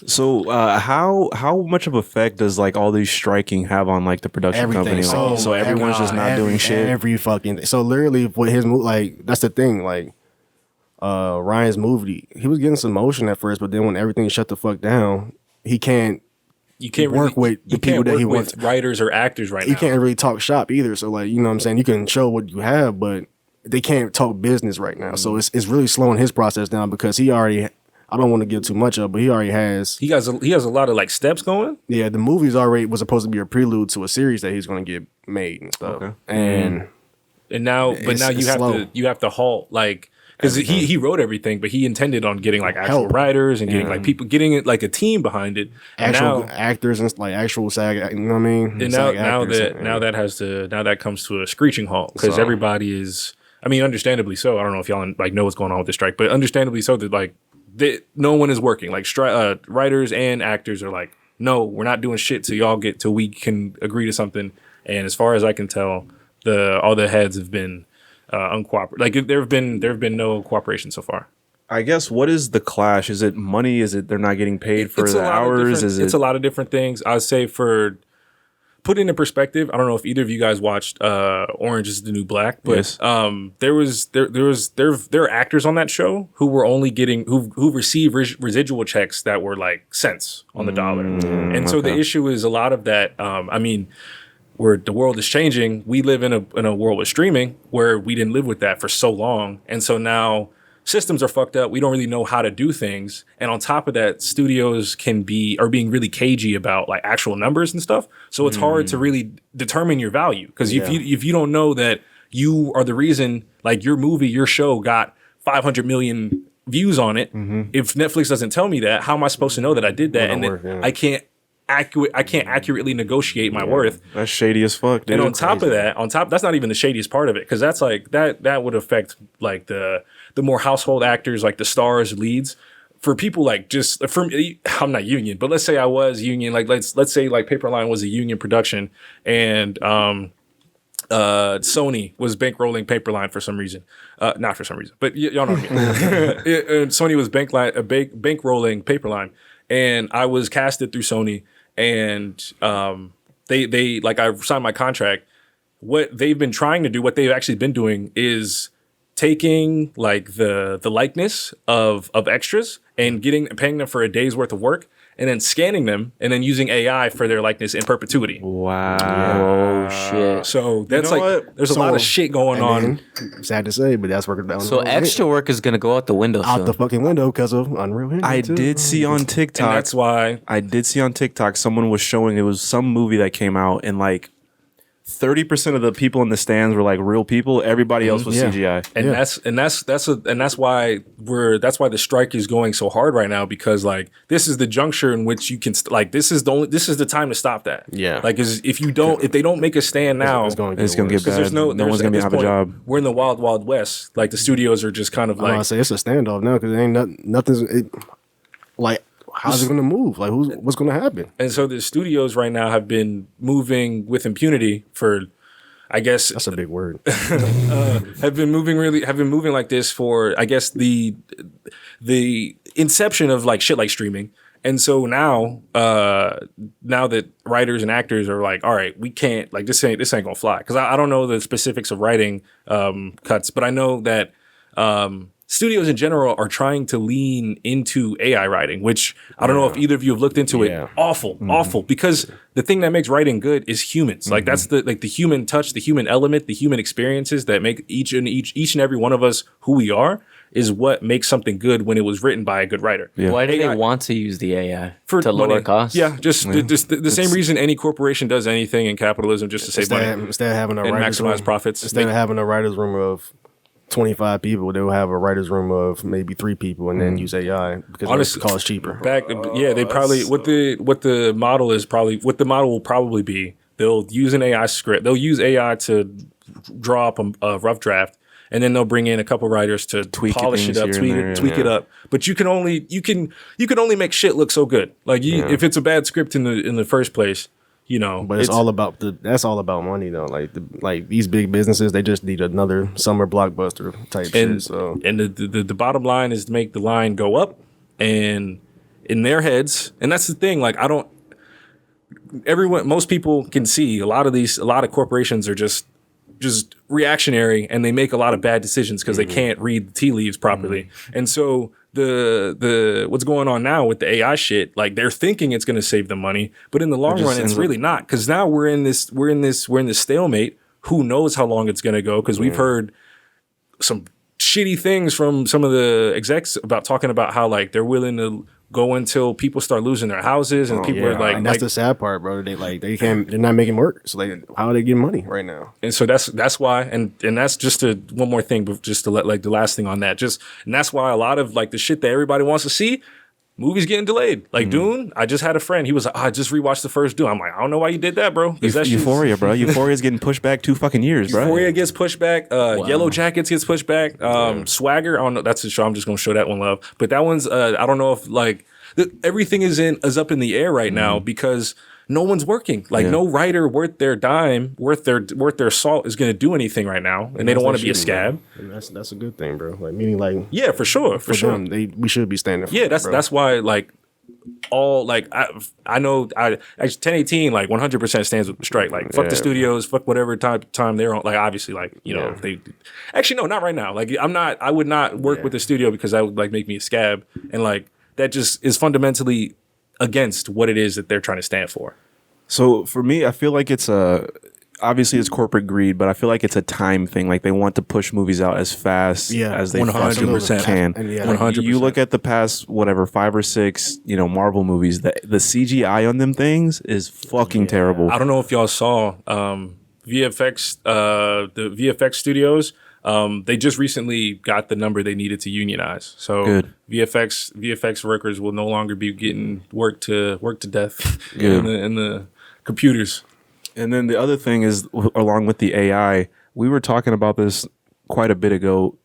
So how much of effect does like all these striking have on like the production Everything. company? Like, so everyone's just not doing shit. Every fucking thing. So literally with his movie, like that's the thing. Like Ryan's movie, he was getting some motion at first, but then when everything shut the fuck down, he can't. You can't work with the people that he wants. Writers or actors right He now. can't really talk shop either. So like, you know what I'm saying? You can show what you have, but they can't talk business right now. So it's really slowing his process down because he already. I don't want to give too much up, but he already has. He has a lot of like steps going. Yeah, the movie's already was supposed to be a prelude to a series that he's going to get made and stuff. Okay. And now slow. you have to halt like because he wrote everything, but he intended on getting like actual writers and getting like people getting it like a team behind it. Actual actors and like actual SAG, you know what I mean? And now that comes to a screeching halt because everybody is. I mean, understandably so. I don't know if y'all like know what's going on with the strike, but understandably so that like. No one is working. Like writers and actors are like, no, we're not doing shit till we can agree to something. And as far as I can tell, all the heads have been uncooperative. Like there have been no cooperation so far. I guess what is the clash? Is it money? Is it they're not getting paid for the hours? It's a lot of different things. I'd say for put it in perspective, I don't know if either of you guys watched Orange is the New Black, but yes. there are actors on that show who were only getting who received residual checks that were like cents on the dollar, and so the issue is a lot of that. I mean, where the world is changing, we live in a world with streaming where we didn't live with that for so long, and so now. Systems are fucked up. We don't really know how to do things. And on top of that, studios are being really cagey about like actual numbers and stuff. So it's hard to really determine your value. Because if you don't know that you are the reason like your movie, your show got 500 million views on it, if Netflix doesn't tell me that, how am I supposed to know that I did that? And then I can't accurately negotiate my worth. That's shady as fuck, dude. And on top of that, that's not even the shadiest part of it, because that's like that would affect like the more household actors, like the stars, leads. For people like just I'm not union, but let's say I was union. Like let's say like Paperline was a union production, and Sony was bankrolling Paperline for some reason. Not for some reason, but y'all know what I mean. Sony was bankrolling Paperline, and I was casted through Sony, and they like I signed my contract. What they've been trying to do, what they've actually been doing, is taking like the likeness of extras and paying them for a day's worth of work, and then scanning them, and then using AI for their likeness in perpetuity. Wow. Oh shit. So that's You know what? there's a lot of shit going on. Sad to say, but that's working down. So extra work is gonna go out the window out soon. the fucking window because of Unreal Engine. I too. did see on And TikTok. that's why I did see on TikTok someone was showing it was some movie that came out and like 30% of the people in the stands were like real people. Everybody else was Yeah. CGI. and that's why the strike is going so hard right now, because like this is the juncture in which you can this is the time to stop that. Yeah. Like if they don't make a stand now, It's going to It's gonna get worse. because bad. No one's gonna at this have a point, job. We're in the wild west. Like the studios are just kind of I'm gonna like, say it's a standoff now because nothing's like. How's it going to move? Like, what's going to happen? and so the studios right now have been moving with impunity for, I guess, That's a big word. have been moving like this for, I guess, the inception of like shit like streaming. And so now that writers and actors are like, all right, we can't, like, this ain't gonna fly. Because I don't know the specifics of writing cuts, but I know that studios in general are trying to lean into AI writing, which I don't know if either of you have looked into Yeah. it. Awful. Because the thing that makes writing good is humans. Like that's the human touch, the human element, the human experiences that make each and every one of us who we are is what makes something good when it was written by a good writer. Yeah. Why do AI they want to use the AI for to lower money. costs? Yeah, just the same reason any corporation does anything in capitalism, just to save money Instead of having a and writer's maximize room, profits. Instead of having a writer's room of 25 people, they'll have a writer's room of maybe 3 people and then use AI because Honestly, it costs cheaper. They probably what the model will probably be. They'll use an AI script. They'll use AI to draw up a rough draft, and then they'll bring in a couple writers to polish it up, tweak it up. But you can only make shit look so good. Like if it's a bad script in the first place, you know. But that's all about money though. Like these big businesses, they just need another summer blockbuster type shit. So and the bottom line is to make the line go up, and in their heads, and that's the thing. Like most people can see a lot of corporations are just reactionary, and they make a lot of bad decisions because they can't read the tea leaves properly. And so the what's going on now with the AI shit, like they're thinking it's going to save them money, but in the long run, it's really not, because now we're in this stalemate. Who knows how long it's going to go? Because we've heard some shitty things from some of the execs about talking about how like they're willing to go until people start losing their houses, and people are like, and that's the sad part, bro. They're not making work. So how are they getting money right now? and so that's why, and that's just one more thing, but just to let like the last thing on that, and that's why a lot of like the shit that everybody wants to see, movies getting delayed. Like Dune, I just had a friend. He was like, I just rewatched the first Dune. I'm like, I don't know why you did that, bro. Euphoria, bro. Euphoria's getting pushed back 2 fucking years, bro. Euphoria gets pushed back. Yellow Jackets gets pushed back. Swagger, I don't know. That's a show. I'm just gonna show that one love. But that one's I don't know if like everything is up in the air right now because no one's working. Like no writer worth their dime, worth their salt is gonna do anything right now, and they don't want to be a scab. And that's a good thing, bro. Like meaning like Yeah, for sure. them, we should be standing. For Yeah, it, bro. that's why like all like I know 1018 like 100% stands with the strike. Like fuck the studios, fuck whatever time they're on. Like obviously like you know they actually no, not right now. Like I would not work with the studio because that would like make me a scab, and like that just is fundamentally against what it is that they're trying to stand for. So for me, I feel like obviously it's corporate greed, but I feel like it's a time thing. Like they want to push movies out as fast as they 100% can. And 100%. You look at the past 5 or 6, Marvel movies. The CGI on them things is fucking terrible. I don't know if y'all saw VFX, the VFX studios. They just recently got the number they needed to unionize. So Good. VFX workers will no longer be getting worked to death Good. in the computers. And then the other thing is, along with the AI, we were talking about this quite a bit ago.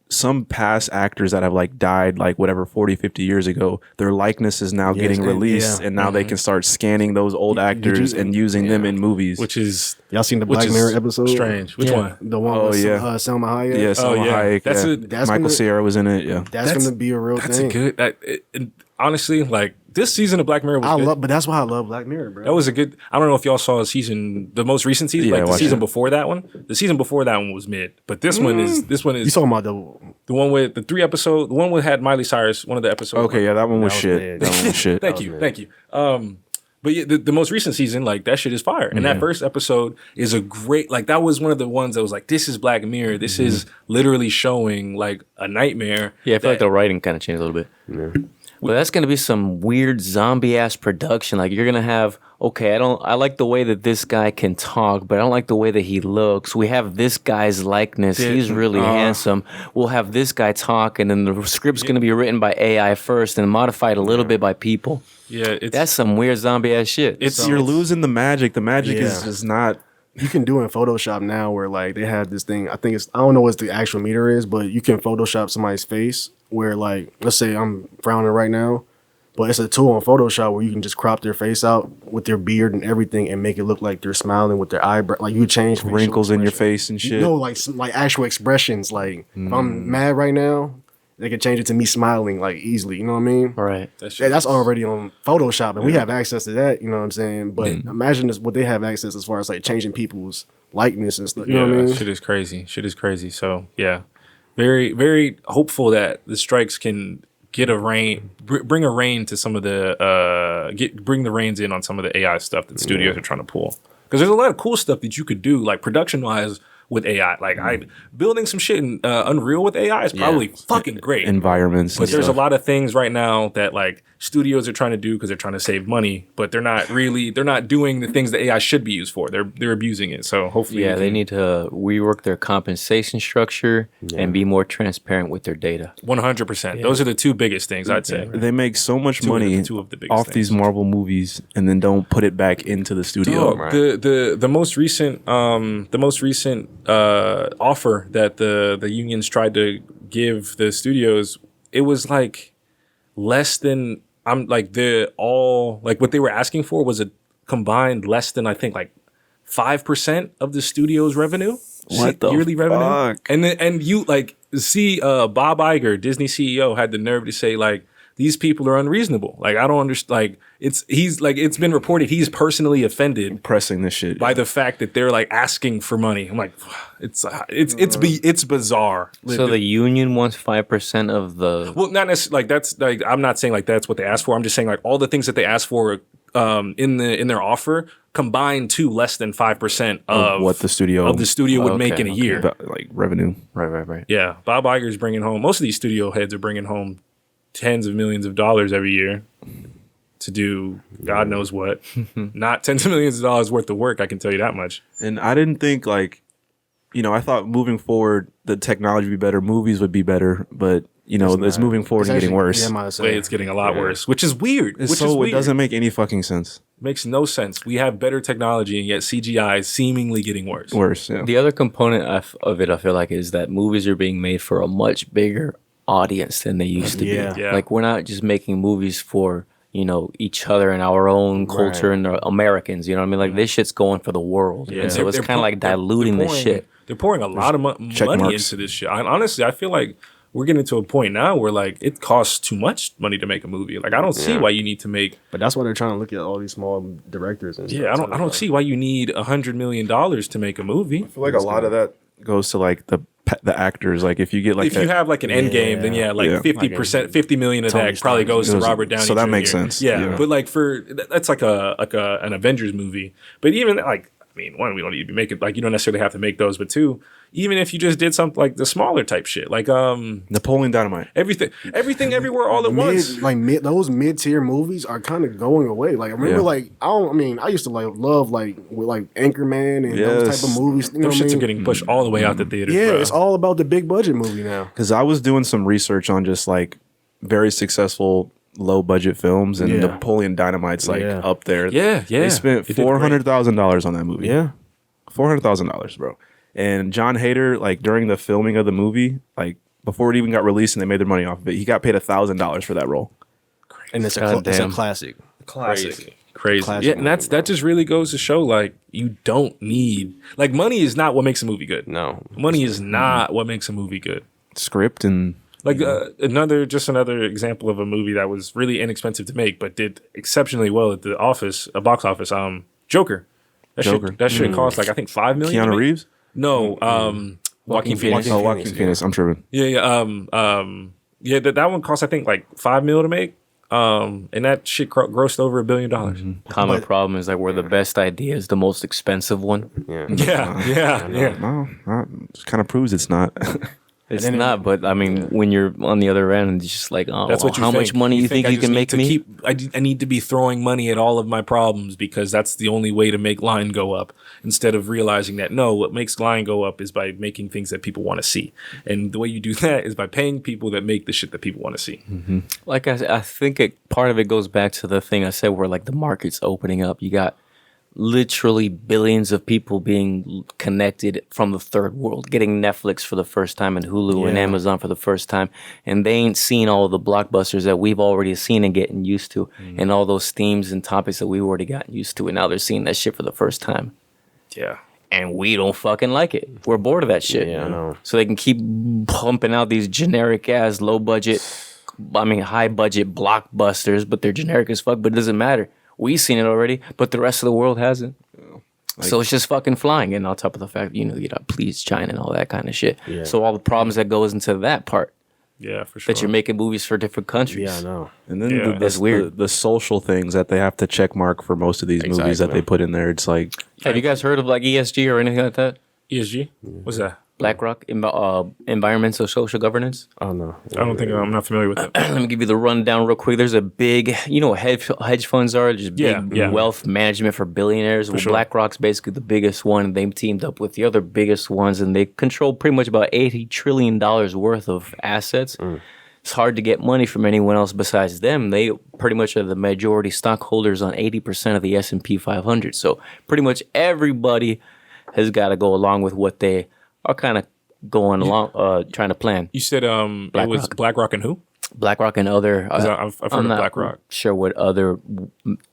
Some past actors that have like died 40, 50 years ago, their likeness is now getting released, and now they can start scanning those old actors and using them in movies. Which is Y'all seen the Black Mirror episode? strange. Which one? The one with Selma Hayek? Yeah, Salma Hayek. That's Michael Cera was in it. Yeah, That's going to be a real That's thing. a good. Honestly, like this season of Black Mirror was good. But that's why I love Black Mirror, bro. That was a good. I don't know if y'all saw the most recent season, Yeah, like the watched season it. before that one. The season before that one was mid, but this one is. You talking about the one with the 3 episode. The one with had Miley Cyrus. One of the episodes. Okay, yeah, that one was was shit. mid. That one was shit. Thank you. But yeah, the most recent season, like that shit is fire. And that first episode is a great, like that was one of the ones that was like, this is Black Mirror. This is literally showing like a nightmare. Yeah, I feel like the writing kind of changed a little bit. Yeah. But that's gonna be some weird zombie ass production. Like you're gonna have, okay, I like the way that this guy can talk, but I don't like the way that he looks. We have this guy's likeness. He's really handsome. We'll have this guy talk, and then the script's gonna be written by AI first and modified a little bit by people. Yeah, That's some weird zombie ass shit. You're losing the magic. The magic is just not. You can do in Photoshop now where like they have this thing. I don't know what the actual meter is, but you can Photoshop somebody's face where like, let's say I'm frowning right now, but it's a tool on Photoshop where you can just crop their face out with their beard and everything and make it look like they're smiling with their eyebrow. Like you change facial Wrinkles in your expression. face and shit. No, like actual expressions. Like if I'm mad right now, they can change it to me smiling like easily. You know what I mean? Right. That's already on Photoshop, and we have access to that. You know what I'm saying? But imagine what they have access as far as like changing people's likeness and stuff. You know what I mean? Shit is crazy. So yeah, very, very hopeful that the strikes can get a rein, bring a rein to some of the bring the reins in on some of the AI stuff that studios are trying to pull. Because there's a lot of cool stuff that you could do, like production wise, with AI. Like building some shit in Unreal with AI is probably fucking great. Environments. But there's a lot of things right now that like studios are trying to do because they're trying to save money, but they're not doing the things that AI should be used for. They're abusing it. So hopefully, they need to rework their compensation structure and be more transparent with their data. 100%. Those are the two biggest things I'd say. They make so much money two of the biggest off these things. Marvel movies and then don't put it back into the studio. Dog, the most recent offer that the unions tried to give the studios, it was like less than what they were asking for was a combined less than I think like 5% of the studio's revenue. What the yearly revenue? fuck? And you like see Bob Iger, Disney CEO, had the nerve to say like these people are unreasonable. Like I don't understand. Like it's been reported he's personally offended Pressing this shit. by the fact that they're like asking for money. I'm like, it's bizarre. So the union wants 5% of the. Well, not necessarily like that's like I'm not saying like that's what they asked for. I'm just saying like all the things that they asked for in their offer combined to less than 5% of what the studio would make in a year. Like revenue. Right. Yeah, Bob Iger's bringing home. Most of these studio heads are bringing home tens of millions of dollars every year to do God knows what. Not tens of millions of dollars worth of work, I can tell you that much. And I didn't think like, I thought moving forward the technology would be better, movies would be better, but it's moving forward and getting worse. It's getting a lot worse, which is weird. It doesn't make any fucking sense. Makes no sense. We have better technology, and yet CGI is seemingly getting worse. Yeah. The other component of it, I feel like, is that movies are being made for a much bigger audience than they used to be. Yeah. Like we're not just making movies for each other and our own culture and the Americans. You know what I mean? Like this shit's going for the world. Yeah. And so it's kind of like diluting this shit. They're pouring a lot of money into this shit. Honestly, I feel like we're getting to a point now where like it costs too much money to make a movie. Like I don't see why you need to make. But that's why they're trying to look at all these small directors and stuff. Yeah, I don't see why you need $100 million to make a movie. I feel like a lot of that goes to like the actors. Like if you get like if you have like an end game, then 50%, 50 million of that probably goes to Robert Downey. So that Jr. makes sense. Yeah, but like that's like an Avengers movie. But even like one, we don't need to make it like you don't necessarily have to make those. But two, even if you just did something like the smaller type shit, like Napoleon Dynamite, everything, everywhere, all at once. Those mid-tier movies are kind of going away. Like I remember, I used to love with Anchorman and those type of movies. You know Those shits are getting pushed all the way out the theater. Yeah, bro. it's all about the big budget movie now. because I was doing some research on just like very successful low budget films, and Napoleon Dynamite's like up there. Yeah. They spent $400,000 on that movie. Yeah, $400,000, bro. And John Hader, like during the filming of the movie, like before it even got released and they made their money off of it, he got paid $1,000 for that role. and it's a classic. Crazy. Classic Yeah, and that just really goes to show like you don't need money is not what makes a movie good. No, Money is not what makes a movie good. Script and Like another example of a movie that was really inexpensive to make, but did exceptionally well at the box office. Joker. That shit cost like I think $5 million. Keanu Reeves? No, Joaquin Phoenix. Oh, Joaquin Phoenix. I'm tripping. Yeah. That one cost I think like $5 million to make. And that shit grossed over $1 billion. Common problem is like where the best idea is the most expensive one. Yeah. No, it kind of proves it's not. It's not, but I mean, when you're on the other end, it's just like, oh, That's what you how think. much money you think you can make me? I need to be throwing money at all of my problems because that's the only way to make line go up. Instead of realizing that no, what makes line go up is by making things that people want to see, and the way you do that is by paying people that make the shit that people want to see. Mm-hmm. Like I think part of it goes back to the thing I said where like the market's opening up. You got literally billions of people being connected from the third world, getting Netflix for the first time and Hulu and Amazon for the first time, and they ain't seen all the blockbusters that we've already seen and getting used to, and all those themes and topics that we've already gotten used to, and now they're seeing that shit for the first time. Yeah. And we don't fucking like it. We're bored of that shit. Yeah, I know. So they can keep pumping out these generic ass high budget blockbusters, but they're generic as fuck, but it doesn't matter. We've seen it already, but the rest of the world hasn't. So it's just fucking flying. And on top of the fact, you got please China and all that kind of shit. Yeah. So all the problems that goes into that part. Yeah, for sure. That you're making movies for different countries. Yeah, I know. And then that's weird. The social things that they have to check mark for most of these movies that they put in there. It's like, have you guys heard of like ESG or anything like that? ESG? What's that? BlackRock, environmental social governance. Oh no, I'm not familiar with that. Let me give you the rundown real quick. There's a big, what hedge funds are, just big wealth management for billionaires. Well, BlackRock's basically the biggest one. They teamed up with the other biggest ones, and they control pretty much about $80 trillion worth of assets. It's hard to get money from anyone else besides them. They pretty much are the majority stockholders on 80% of the S&P 500. So pretty much everybody has got to go along with what they are kind of going along, trying to plan. You said it was BlackRock and who? BlackRock and other. I've heard of BlackRock. Sure what other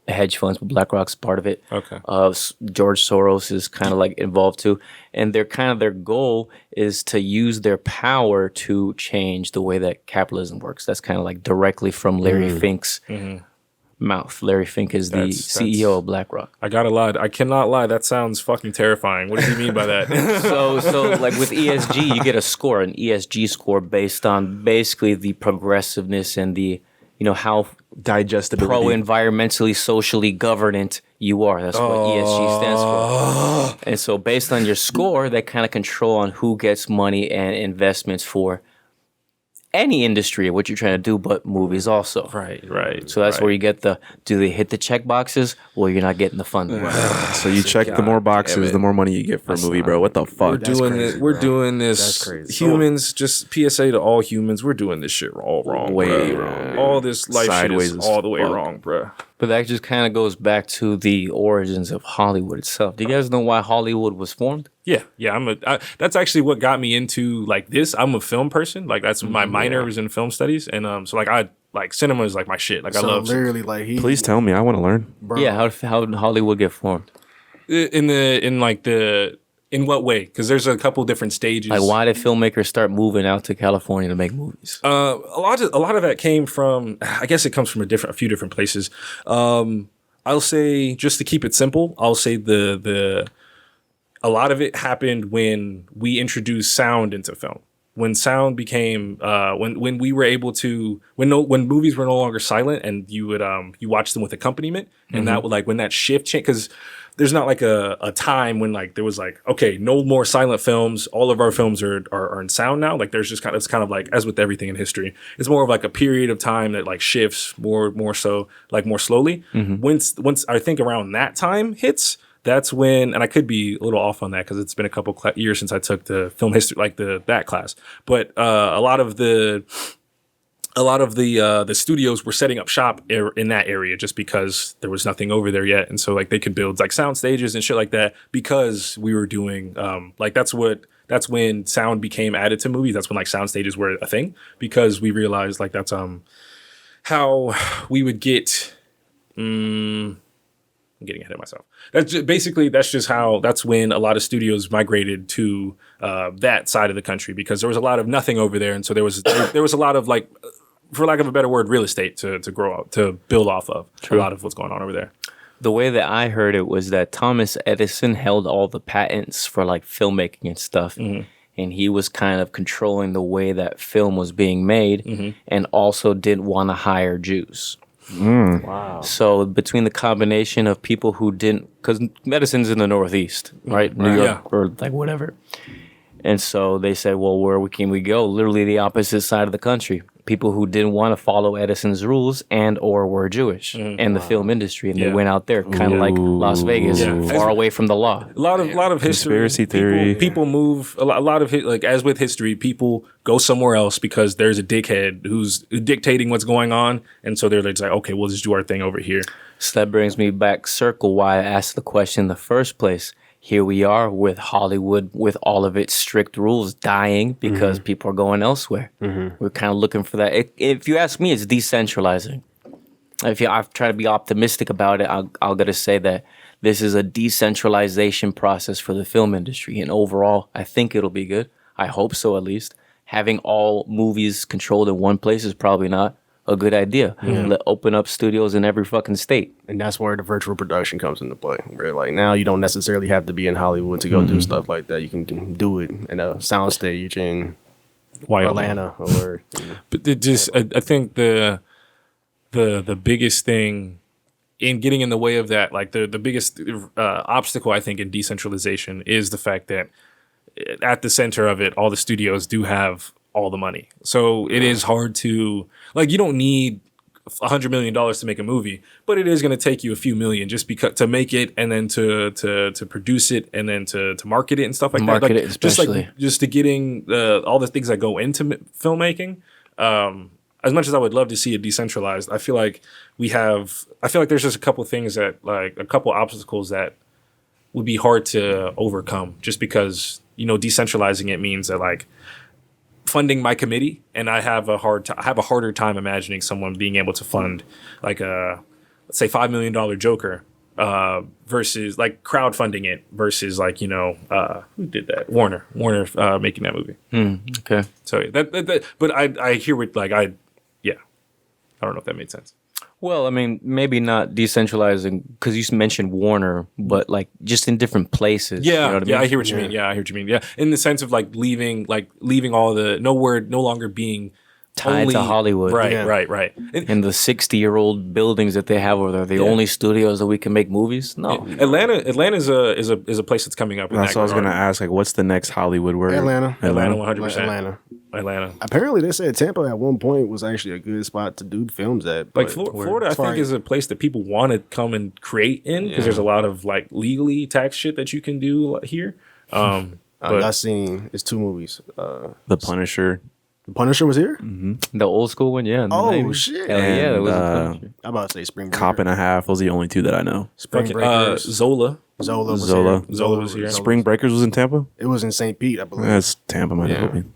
hedge funds, but BlackRock's part of it. Okay. George Soros is kind of like involved too, and their goal is to use their power to change the way that capitalism works. That's kind of like directly from Larry Fink's mouth. Larry Fink is the CEO of BlackRock. I gotta lie. I cannot lie. That sounds fucking terrifying. What does he mean by that? So like with ESG, you get a score, an ESG score based on basically the progressiveness and the, how digestibility, pro-environmentally, socially governant you are. That's what ESG stands for. And so based on your score, they kind of control on who gets money and investments for any industry of what you're trying to do, but movies also. Right. So that's where you get do they hit the check boxes? Well, you're not getting the funding. So you check the more boxes, the more money you get for a movie, bro. What the fuck? We're doing this. That's crazy. Humans, just PSA to all humans, we're doing this shit all wrong. Way wrong. All this life Sideways shit is all the way wrong, bro. But that just kind of goes back to the origins of Hollywood itself. Do you guys know why Hollywood was formed? Yeah. That's actually what got me into like this. I'm a film person. Like that's my minor was in film studies, and so like cinema is like my shit. Like I love literally like Please tell me, I want to learn. Bro. Yeah, how did Hollywood get formed? In what way? Because there's a couple different stages. Like, why did filmmakers start moving out to California to make movies? A lot of that came from. I guess it comes from a few different places. I'll say, just to keep it simple, I'll say a lot of it happened when we introduced sound into film. When sound became when we were able to when movies were no longer silent and you would you watch them with accompaniment, and that would like when that shift changed, because there's not like a time when like there was like, okay, no more silent films, all of our films are in sound now. Like there's just it's kind of like, as with everything in history, it's more of like a period of time that like shifts more so like more slowly. Once I think around that time hits, that's when, and I could be a little off on that because it's been a couple years since I took the film history, like that class. But a lot of the studios were setting up shop in that area just because there was nothing over there yet, and so like they could build like sound stages and shit like that because we were doing like that's when sound became added to movies. That's when like sound stages were a thing, because we realized like that's how we would get. I'm getting ahead of myself. That's when a lot of studios migrated to that side of the country, because there was a lot of nothing over there, and so there was a lot of, like, for lack of a better word, real estate to grow up, to build off of. True. A lot of what's going on over there. The way that I heard it was that Thomas Edison held all the patents for like filmmaking and stuff. And he was kind of controlling the way that film was being made, and also didn't want to hire Jews. Wow. So between the combination of people who didn't, because medicine's in the Northeast, right? New York, or like whatever. And so they said, well, where can we go? Literally the opposite side of the country. People who didn't want to follow Edison's rules and or were Jewish in the film industry. And they went out there, kind of like Las Vegas, far away from the law. A lot of history. Conspiracy theory. People move, a lot of, like, as with history, people go somewhere else because there's a dickhead who's dictating what's going on. And so they're just like, okay, we'll just do our thing over here. So that brings me back circle why I asked the question in the first place. Here we are with Hollywood, with all of its strict rules, dying because people are going elsewhere. We're kind of looking for that. If you ask me, it's decentralizing. I've tried to be optimistic about it, I'll gotta say that this is a decentralization process for the film industry. And overall, I think it'll be good. I hope so, at least. Having all movies controlled in one place is probably not a good idea. Open up studios in every fucking state. And that's where the virtual production comes into play. Where, like, now you don't necessarily have to be in Hollywood to go do stuff like that. You can do it in a soundstage in Atlanta or. But I think the biggest thing in getting in the way of that, like the biggest obstacle, I think, in decentralization is the fact that at the center of it, all the studios do have all the money. So it is hard to, like, you don't need $100 million to make a movie, but it is going to take you a few million just because to make it, and then to produce it, and then to market it and stuff like that. Market it, especially. Just to getting all the things that go into filmmaking. As much as I would love to see it decentralized, I feel like there's just a couple things that, like, a couple obstacles that would be hard to overcome, just because, decentralizing it means that, like, funding my committee, and I have a harder time imagining someone being able to fund, like, let's say $5 million Joker, versus, like, crowdfunding it versus, like, who did that? Warner making that movie. Okay. So but I hear what, like, I don't know if that made sense. Well, I mean, maybe not decentralizing, because you mentioned Warner, but, like, just in different places. Yeah, you know what I mean? I hear what you mean. Yeah, I hear what you mean. Yeah, in the sense of, like, leaving all the no longer being tied to Hollywood. Right. And the 60-year-old buildings that they have over there, the only studios that we can make movies. No, Atlanta is a place that's coming up. That's what I was gonna ask. Like, what's the next Hollywood word? Atlanta, 100%. Atlanta. Apparently, they said Tampa at one point was actually a good spot to do films at. Like, Florida, I think, is a place that people want to come and create in, because there's a lot of, like, legally taxed shit that you can do here. But I've seen, it's 2 movies. The Punisher. The Punisher was here? the old school one, yeah. Oh, shit. Hell yeah, that was a And, Punisher. I'm about to say Spring Breaker. Cop and a Half. Those are the only 2 that I know. Spring Breakers. Zola Zola was Zola. here. Zola was here. Spring Breakers was in Tampa? It was in St. Pete, I believe. That's Tampa, might Yeah. have been.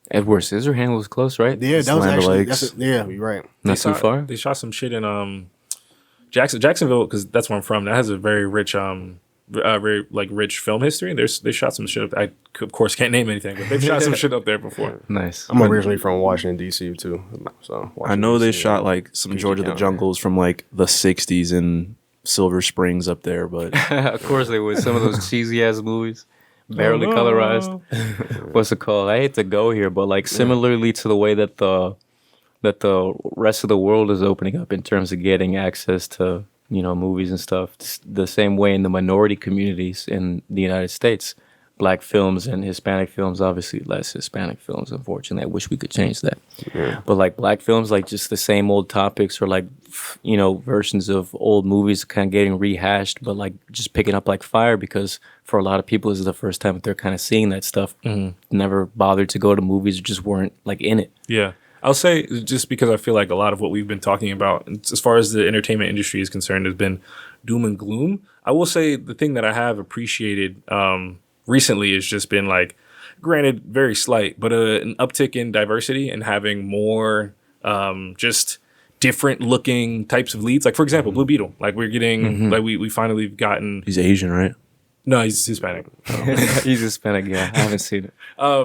Edward Scissorhands was close, right? Yeah, that was Land actually. O'Lakes. Yeah, you're right. Not too far. They shot some shit in Jacksonville, because that's where I'm from. That has a very rich rich film history. They shot some shit up. I, of course, can't name anything, but they've shot some shit up there before. Nice. I'm originally from Washington, D.C. too. So I know they DC, shot, like, some PG George of the County. Jungles from, like, the 60s in Silver Springs up there, but Of course they would. Some of those cheesy ass movies, barely colorized. What's it called? I hate to go here, but, like, similarly to the way that the rest of the world is opening up in terms of getting access to, movies and stuff, it's the same way in the minority communities in the United States. Black films and Hispanic films, obviously less Hispanic films, unfortunately. I wish we could change that. But, like, black films, like, just the same old topics, or, like, versions of old movies kind of getting rehashed, but, like, just picking up like fire, because for a lot of people, this is the first time that they're kind of seeing that stuff. Never bothered to go to movies, or just weren't, like, in it. Yeah. I'll say, just because I feel like a lot of what we've been talking about, as far as the entertainment industry is concerned, has been doom and gloom. I will say the thing that I have appreciated recently has just been, like, granted, very slight, but an uptick in diversity, and having more just different looking types of leads. Like for example, Blue Beetle. Like we're getting like we finally gotten. He's Asian, right? No, he's Hispanic. He's Hispanic. Yeah, I haven't seen it.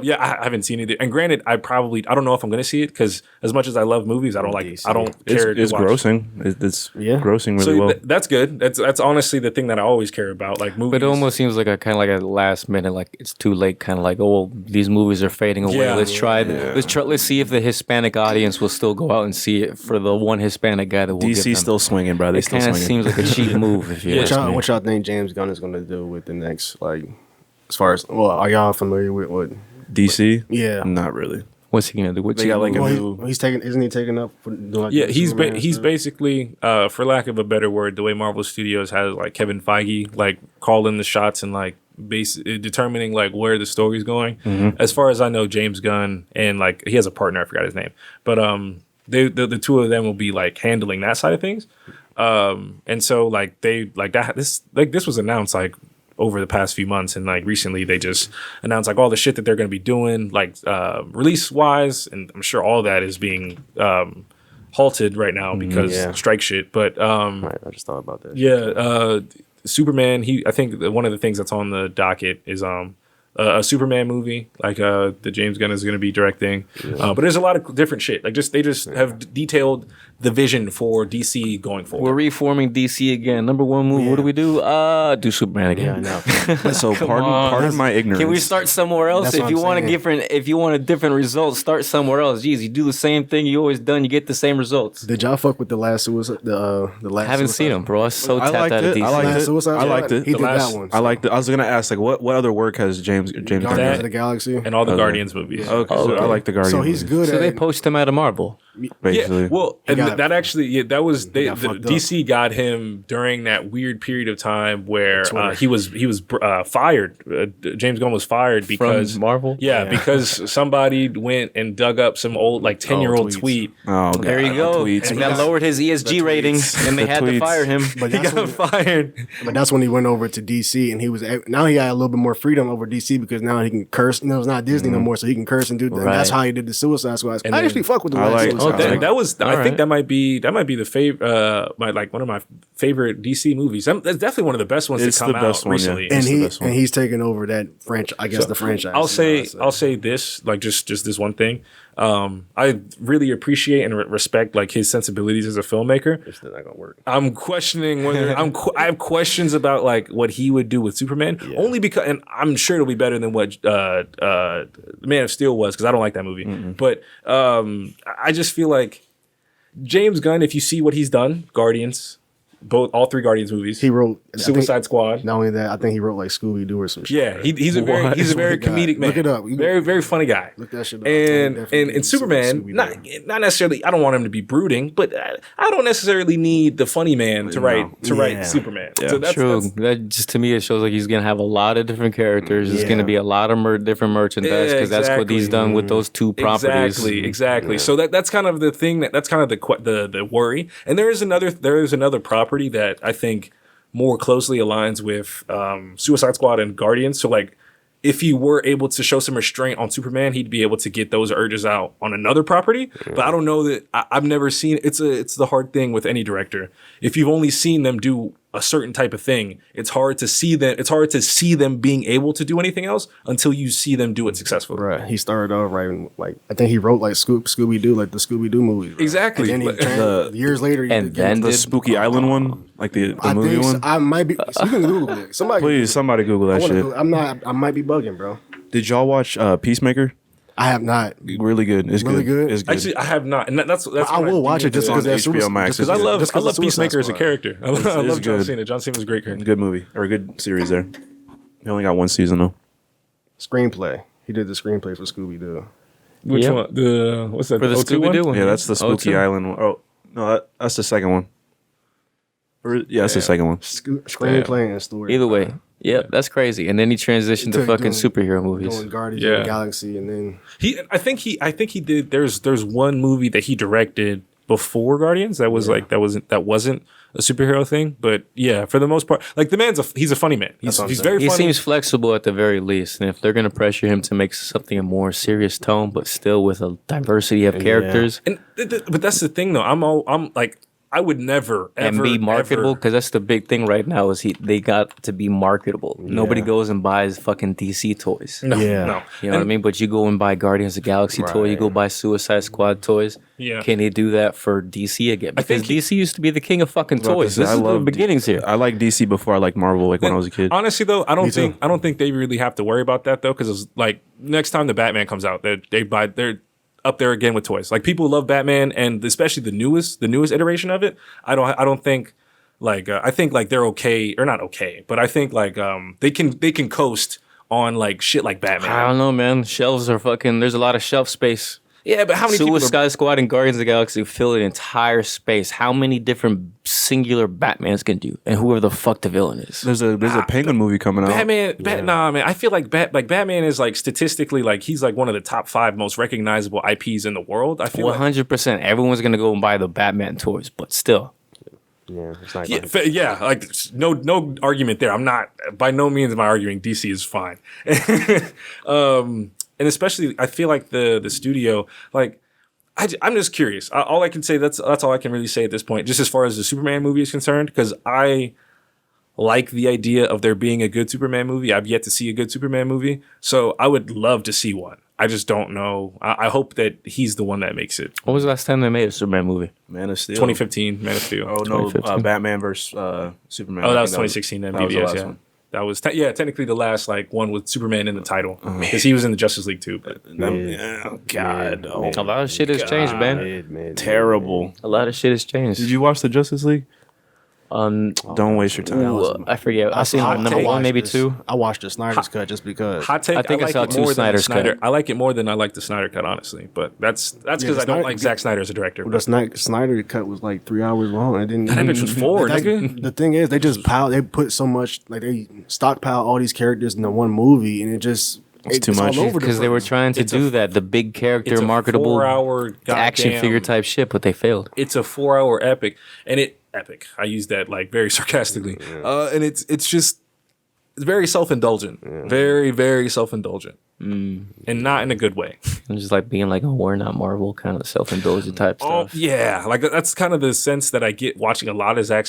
Yeah, I haven't seen it. And granted, I don't know if I'm going to see it because as much as I love movies, I don't care. It's to watch. grossing. It's grossing really well. That's good. That's honestly the thing that I always care about. Like movies. But it almost seems like a kind of like a last minute, like it's too late. Kind of like, oh, these movies are fading away. Yeah. Let's see if the Hispanic audience will still go out and see it for the one Hispanic guy that will get them. DC still swinging, bro. They It still kind of swinging. seems like a cheap move. If you ask me. What y'all think James Gunn is going to do with the next, like, as far as, well, are y'all familiar with what? DC? Yeah. Not really. What's he gonna do? They got like a new. Isn't he taking up for doing like Yeah, the he's Superman he's stuff? basically, for lack of a better word, the way Marvel Studios has like Kevin Feige like calling the shots and like determining like where the story's going. As far as I know, James Gunn and like he has a partner, I forgot his name, but the two of them will be like handling that side of things. And so like they like that this was announced like over the past few months, and like recently they just announced like all the shit that they're going to be doing like release wise, and I'm sure all that is being halted right now because strike shit. But Right, I just thought about that. yeah, Superman. I think one of the things that's on the docket is a Superman movie, like the James Gunn is going to be directing. But there's a lot of different shit. Like they just have detailed the vision for DC going forward. We're reforming DC again. Number one move. What do we do? Do Superman again. Yeah, I know. So pardon my ignorance. Can we start somewhere else? That's If what you I'm want saying. if you want a different result, start somewhere else. Jeez, you do the same thing you always done, you get the same results. Did y'all fuck with the last Suicide? The last. I haven't Suicide? seen him, bro. I'm so I tapped liked out of it. DC. I liked Last it. Suicide I liked Squad? it. He did last- that one. I liked it. I was gonna ask like what other work has James Gunn Guardians done? of the Galaxy. and all the Guardians movies. Okay, so I like the Guardians. So he's good So at. they poached him out of Marvel. basically. Yeah, well, and got- that actually, that was got fucked up. DC got him during that weird period of time where Twitter. he was fired. James Gunn was fired because Marvel? Yeah, because somebody went and dug up some old like 10-year-old tweets. tweet. Oh, God. There you go. Tweets. And that lowered his ESG ratings, and they The had to tweets. fire him. But He that's, got when, fired. but that's when he went over to DC, and he was now he got a little bit more freedom over DC because now he can curse. It's not Disney no more, so he can curse and do. And that's Right. how he did the Suicide Squad. And I then- actually fuck with the I last like- Suicide Oh, Squad. That was. I All think right. that might be the favorite. One of my favorite DC movies. That's definitely one of the best ones It's to come the best out one, yeah. recently. and It's the best one. he's taking over that franchise. I guess the franchise. I'll you know, say this, like just this one thing. I really appreciate and respect like his sensibilities as a filmmaker. it's not gonna work. I'm questioning whether I have questions about like what he would do with Superman, only because, and I'm sure it'll be better than what Man of Steel was because I don't like that movie. But I just feel like James Gunn, if you see what he's done, Guardians, all three Guardians movies, He wrote Suicide Squad. Not only that, I think he wrote like Scooby Doo or some shit. Yeah, he's a very comedic man. Look it up. Very very funny guy. Look that shit up. And Definitely and Superman, Scooby-Doo. not necessarily. I don't want him to be brooding, but I don't necessarily need the funny man to write Yeah. Superman. Yeah. So that's That just to me, it shows like he's gonna have a lot of different characters. There's Yeah. gonna be a lot of different merchandise because that's what he's done with those two properties. Exactly. So that's kind of the thing that's kind of the worry. And there is another property that I think more closely aligns with Suicide Squad and Guardians. So like, if he were able to show some restraint on Superman, he'd be able to get those urges out on another property. But I don't know that I've never seen. It's the hard thing with any director. If you've only seen them do a certain type of thing, it's hard to see them. It's hard to see them being able to do anything else until you see them do it successfully. Right. He started off writing like I think he wrote like Scooby Doo, like the Scooby Doo movies. Right? Exactly. And then years later, he And did- then The did- Spooky Island one, like the I movie think one. I might be. So you can Google it. Somebody, Please, somebody Google that shit. I'm not. I might be bugging, bro. Did y'all watch Peacemaker? I have not. Really good. It's Really good? It's good. Actually, I have not, and that's. I what will do watch it need just to- because on that's HBO Max. because I love just 'cause of Suicide Peacemaker as a Squad. character. I love John good. Cena. John Cena was a great character. Good movie or a good series there. He only got one season though. Screenplay. He did the screenplay for Scooby Doo. Which Yeah. one? What's that? For the 02 one? Scooby-Doo one. Yeah, that's the Spooky two. Island one. Oh no, that's the second one. That's the second one. Screenplay and story. Either way, yeah, that's crazy. And then he transitioned to Took fucking doing- superhero movies. Doing Guardians of Yeah. the Galaxy, and then I think he did. There's one movie that he directed before Guardians. That was like that wasn't a superhero thing. But yeah, for the most part, like the man's he's a funny man. He's very funny. He seems flexible at the very least, and if they're gonna pressure him to make something a more serious tone, but still with a diversity of characters, and but that's the thing though. I'm like. I would never ever and be marketable, because that's the big thing right now is they got to be marketable. Nobody goes and buys fucking DC toys. No. You know what I mean? But you go and buy Guardians of the Galaxy toy, you go buy Suicide Squad toys. Yeah. Can they do that for DC again? Because DC used to be the king of fucking toys. This is the beginnings here. I like DC before I liked Marvel, like when I was a kid. Honestly though, I don't think they really have to worry about that though, because it's like next time the Batman comes out, they're up there again with toys. Like people love Batman, and especially the newest iteration of it. I don't think like I think like they're okay or not okay, but I think like they can coast on like shit like Batman. I don't know, man. Shelves are fucking. There's a lot of shelf space. Yeah, but how many Suicide Squad and Guardians of the Galaxy fill an entire space? How many different singular Batmans can do? And whoever the fuck the villain is? There's a Penguin movie coming out. Nah, man. I feel like Batman is like statistically like he's like one of the top 5 most recognizable IPs in the world. I feel 100%. Everyone's gonna go and buy the Batman toys, but still. Yeah, it's not like no argument there. I'm not by no means am I arguing DC is fine. And especially, I feel like the studio, like, I'm just curious. All I can say, that's all I can really say at this point, just as far as the Superman movie is concerned, because I like the idea of there being a good Superman movie. I've yet to see a good Superman movie, so I would love to see one. I just don't know. I hope that he's the one that makes it. What was the last time they made a Superman movie? Man of Steel. 2015, Man of Steel. Oh, no, Batman versus Superman. Oh, that was 2016 then, BVS, yeah. That was technically the last like one with Superman in the title, because he was in the Justice League too. But a lot of shit has changed, man. Terrible. A lot of shit has changed. Did you watch the Justice League? Don't waste your time. I forget. I seen number 1, maybe 2. I watched the Snyder's cut just because. Hot take. I think I saw 2 Snyder's cut. I like it more than I like the Snyder cut, honestly. But that's because I don't like Zack Snyder as a director. The Snyder cut was like 3 hours long. I didn't. That bitch was 4, nigga. The thing is, they just they put so much, like they stockpile all these characters in the one movie, and it's too much. Because they were trying to do that, the big character, marketable 4-hour action figure type shit, but they failed. It's a 4-hour epic, and epic. I use that like very sarcastically, and it's just very self-indulgent, very very self-indulgent, and not in a good way. And just like being like, oh, we're not Marvel, kind of self-indulgent type stuff. Oh yeah, like that's kind of the sense that I get watching a lot of Zack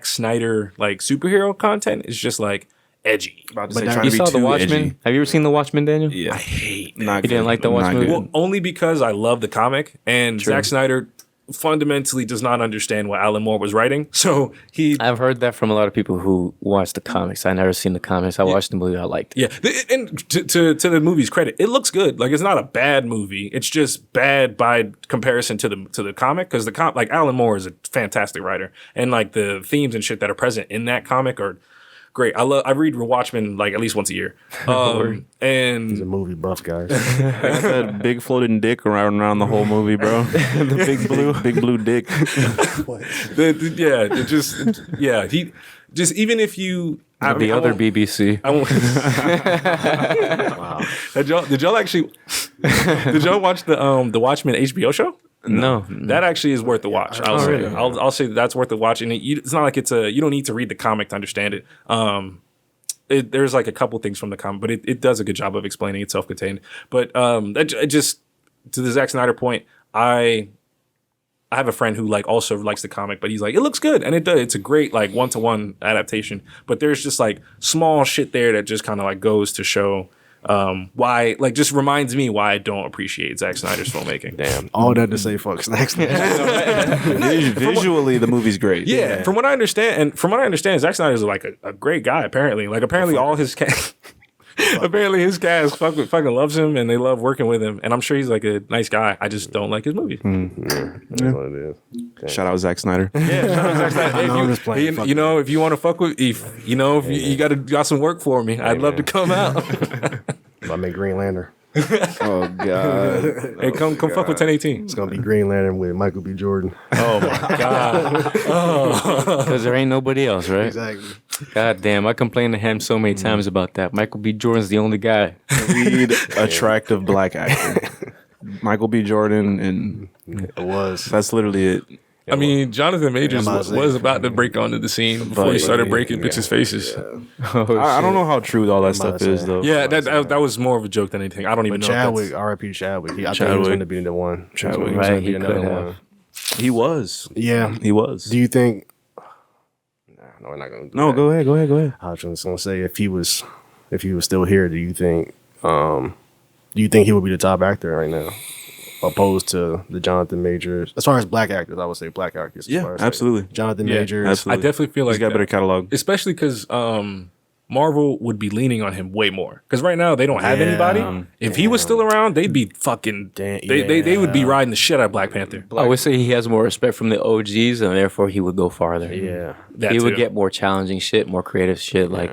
Snyder like superhero content. Is just like edgy. You saw The Watchmen? Edgy. Have you ever seen The Watchmen, Daniel? Yeah, I hate. You didn't like The Watchmen? Well, only because I love the comic, and Zack Snyder fundamentally does not understand what Alan Moore was writing. So I've heard that from a lot of people who watch the comics. I never seen the comics. I watched the movie. I liked it. Yeah, and to the movie's credit, it looks good. Like it's not a bad movie. It's just bad by comparison to the comic, because like Alan Moore is a fantastic writer, and like the themes and shit that are present in that comic are great. I read Watchmen like at least once a year. And he's a movie buff, guys. Got that big floating dick around the whole movie, bro. The big blue dick. He just, even if you other BBC. Wow. Did y'all actually did y'all watch the Watchmen HBO show? No, that actually is worth the watch. I'll say that's worth the watch, and it's not like you don't need to read the comic to understand it. There's like a couple things from the comic, but it does a good job of explaining it's self-contained. But just to the Zack Snyder point, I have a friend who like also likes the comic, but he's like, it looks good, and it does. It's a great like 1-to-1 adaptation. But there's just like small shit there that just kind of like goes to show why, like, just reminds me why I don't appreciate Zack Snyder's filmmaking. Damn, all that to say, fuck Zack Snyder. Visually, the movie's great. Yeah, from what I understand, Zack Snyder's like a great guy. Apparently, all his cast, his cast fucking loves him, and they love working with him. And I'm sure he's like a nice guy. I just don't like his movies. That's what it is. Shout out Zack Snyder. Yeah, shout out Zack Snyder. If you want to fuck with, if you got some work for me, I'd love to come out. I make Green Lantern. Oh god! Hey, come fuck with 1018. It's gonna be Green Lantern with Michael B. Jordan. Oh my god! Because there ain't nobody else, right? Exactly. God damn! I complained to him so many times about that. Michael B. Jordan's the only guy. Lead attractive black actor. Michael B. Jordan and It was. That's literally it. I mean, Jonathan Majors I'm about to say. was about to break onto the scene before he started breaking bitches' faces. I don't know how true all that stuff is, though. Yeah, that was more of a joke than anything. I don't even But know. Chadwick, R.I.P. Chadwick. I thought he was going to be the one. Chadwick. He was Right, gonna be he another could one. have. He was. Yeah. He was. Do you think? No, we're not going to. Do No, that. go ahead. I was just going to say if he was still here, do you think he would be the top actor right now, opposed to the Jonathan Majors? As far as black actors, I would say black actors. As Yeah, far as, absolutely. Jonathan Yeah, Majors. absolutely. I definitely feel like He's got a better catalog. especially because Marvel would be leaning on him way more. Because right now they don't have anybody. If he was still around, they'd be fucking. They would be riding the shit out of Black Panther. I would say he has more respect from the OGs, and therefore he would go farther. Yeah. That He would too. get more challenging shit, more creative shit. Like,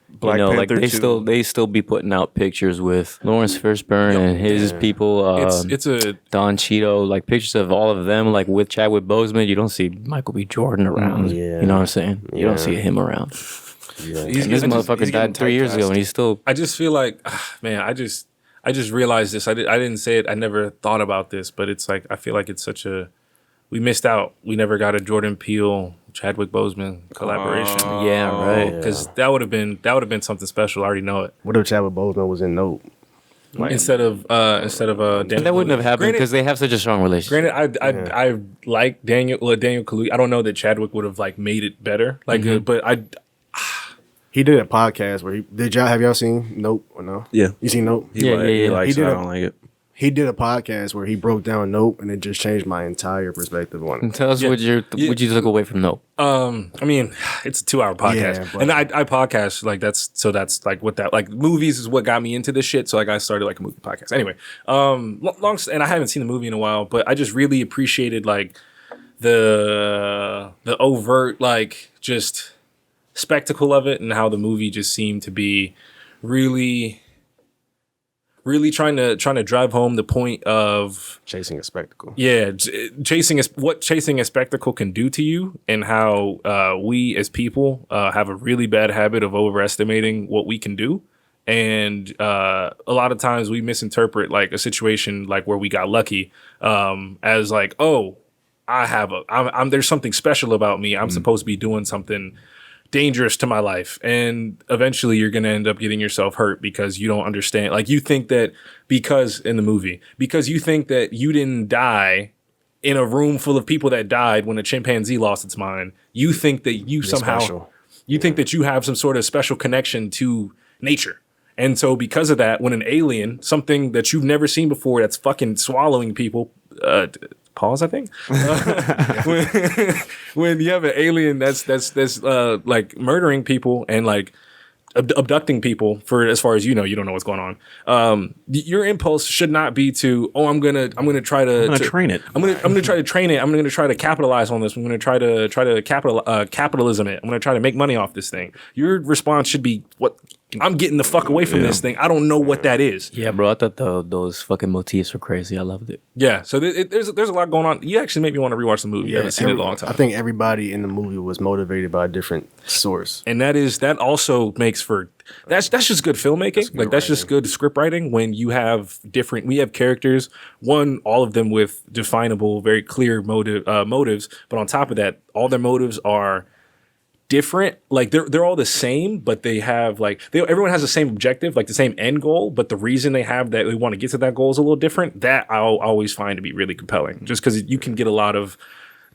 Black like Panther they 2. still be putting out pictures with Lawrence Fishburne and his people. It's a Don Cheadle, like pictures of all of them, like with Chadwick Boseman. You don't see Michael B. Jordan around. Yeah. You know what I'm saying? You don't see him around. Yeah. And this motherfucker died 3 years ago, and he's still. I just feel like, man, I just realized this. I didn't say it. I never thought about this, but it's like I feel like it's such a we missed out. We never got a Jordan Peele, Chadwick Boseman collaboration. Yeah, right. Because that would have been something special. I already know it. What if Chadwick Boseman was in Nope? Instead of Daniel. And that wouldn't have happened Granted- because they have such a strong relationship. Granted, I like Daniel Kaluuya. I don't know that Chadwick would have like made it better. Like, but He did a podcast where have y'all seen Nope or no? Yeah. You seen Nope? He likes He it. did I a- don't like it. He did a podcast where he broke down Nope, and it just changed my entire perspective on it. Tell us what you took away from Nope. I mean, it's a 2-hour podcast, Yeah, but- and I podcast like that's like what that like movies is what got me into this shit. So like I started like a movie podcast. Anyway, and I haven't seen the movie in a while, but I just really appreciated like the overt like just spectacle of it and how the movie just seemed to be really trying to drive home the point of Chasing a spectacle. chasing a spectacle can do to you, and how we as people have a really bad habit of overestimating what we can do. And a lot of times we misinterpret like a situation like where we got lucky as like, oh, I'm there's something special about me. I'm supposed to be doing something dangerous to my life, and eventually you're going to end up getting yourself hurt because you don't understand. Like you think that because you think that you didn't die in a room full of people that died when a chimpanzee lost its mind. You think that you somehow special. you think that you have some sort of special connection to nature. And so because of that, when an alien, something that you've never seen before that's fucking swallowing people, pause, I think. When you have an alien that's like murdering people and like abducting people for as far as you don't know what's going on. Your impulse should not be to I'm gonna try to train it. I'm gonna try to train it. I'm gonna try to capitalize on this. I'm gonna try to capitalism it. I'm gonna try to make money off this thing. Your response should be what. I'm getting the fuck away from this thing. I don't know what that is. Yeah, bro. I thought those fucking motifs were crazy. I loved it. Yeah, so there's a lot going on. You actually made me want to rewatch the movie. I haven't seen it in a long time. I think everybody in the movie was motivated by a different source. And that also makes for that's just good filmmaking. That's just good script writing when we have characters, all of them with definable, very clear motives, but on top of that, all their motives are different. Like they're all the same, but they have everyone has the same objective, like the same end goal, but the reason they want to get to that goal is a little different. That I'll always find to be really compelling, just because you can get a lot of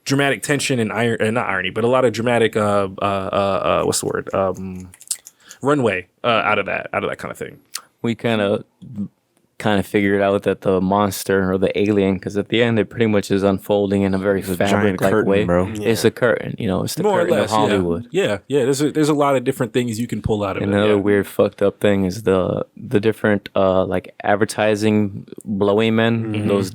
dramatic tension and not irony, but a lot of dramatic what's the word? Runway out of that kind of thing. We kind of figured out that the monster or the alien, because at the end it pretty much is unfolding in a very fabric-like curtain, way. bro. It's a curtain, it's the More or curtain less, of Hollywood. Yeah. There's a lot of different things you can pull out of And it. another yeah. weird fucked up thing is the different like advertising blowy men, those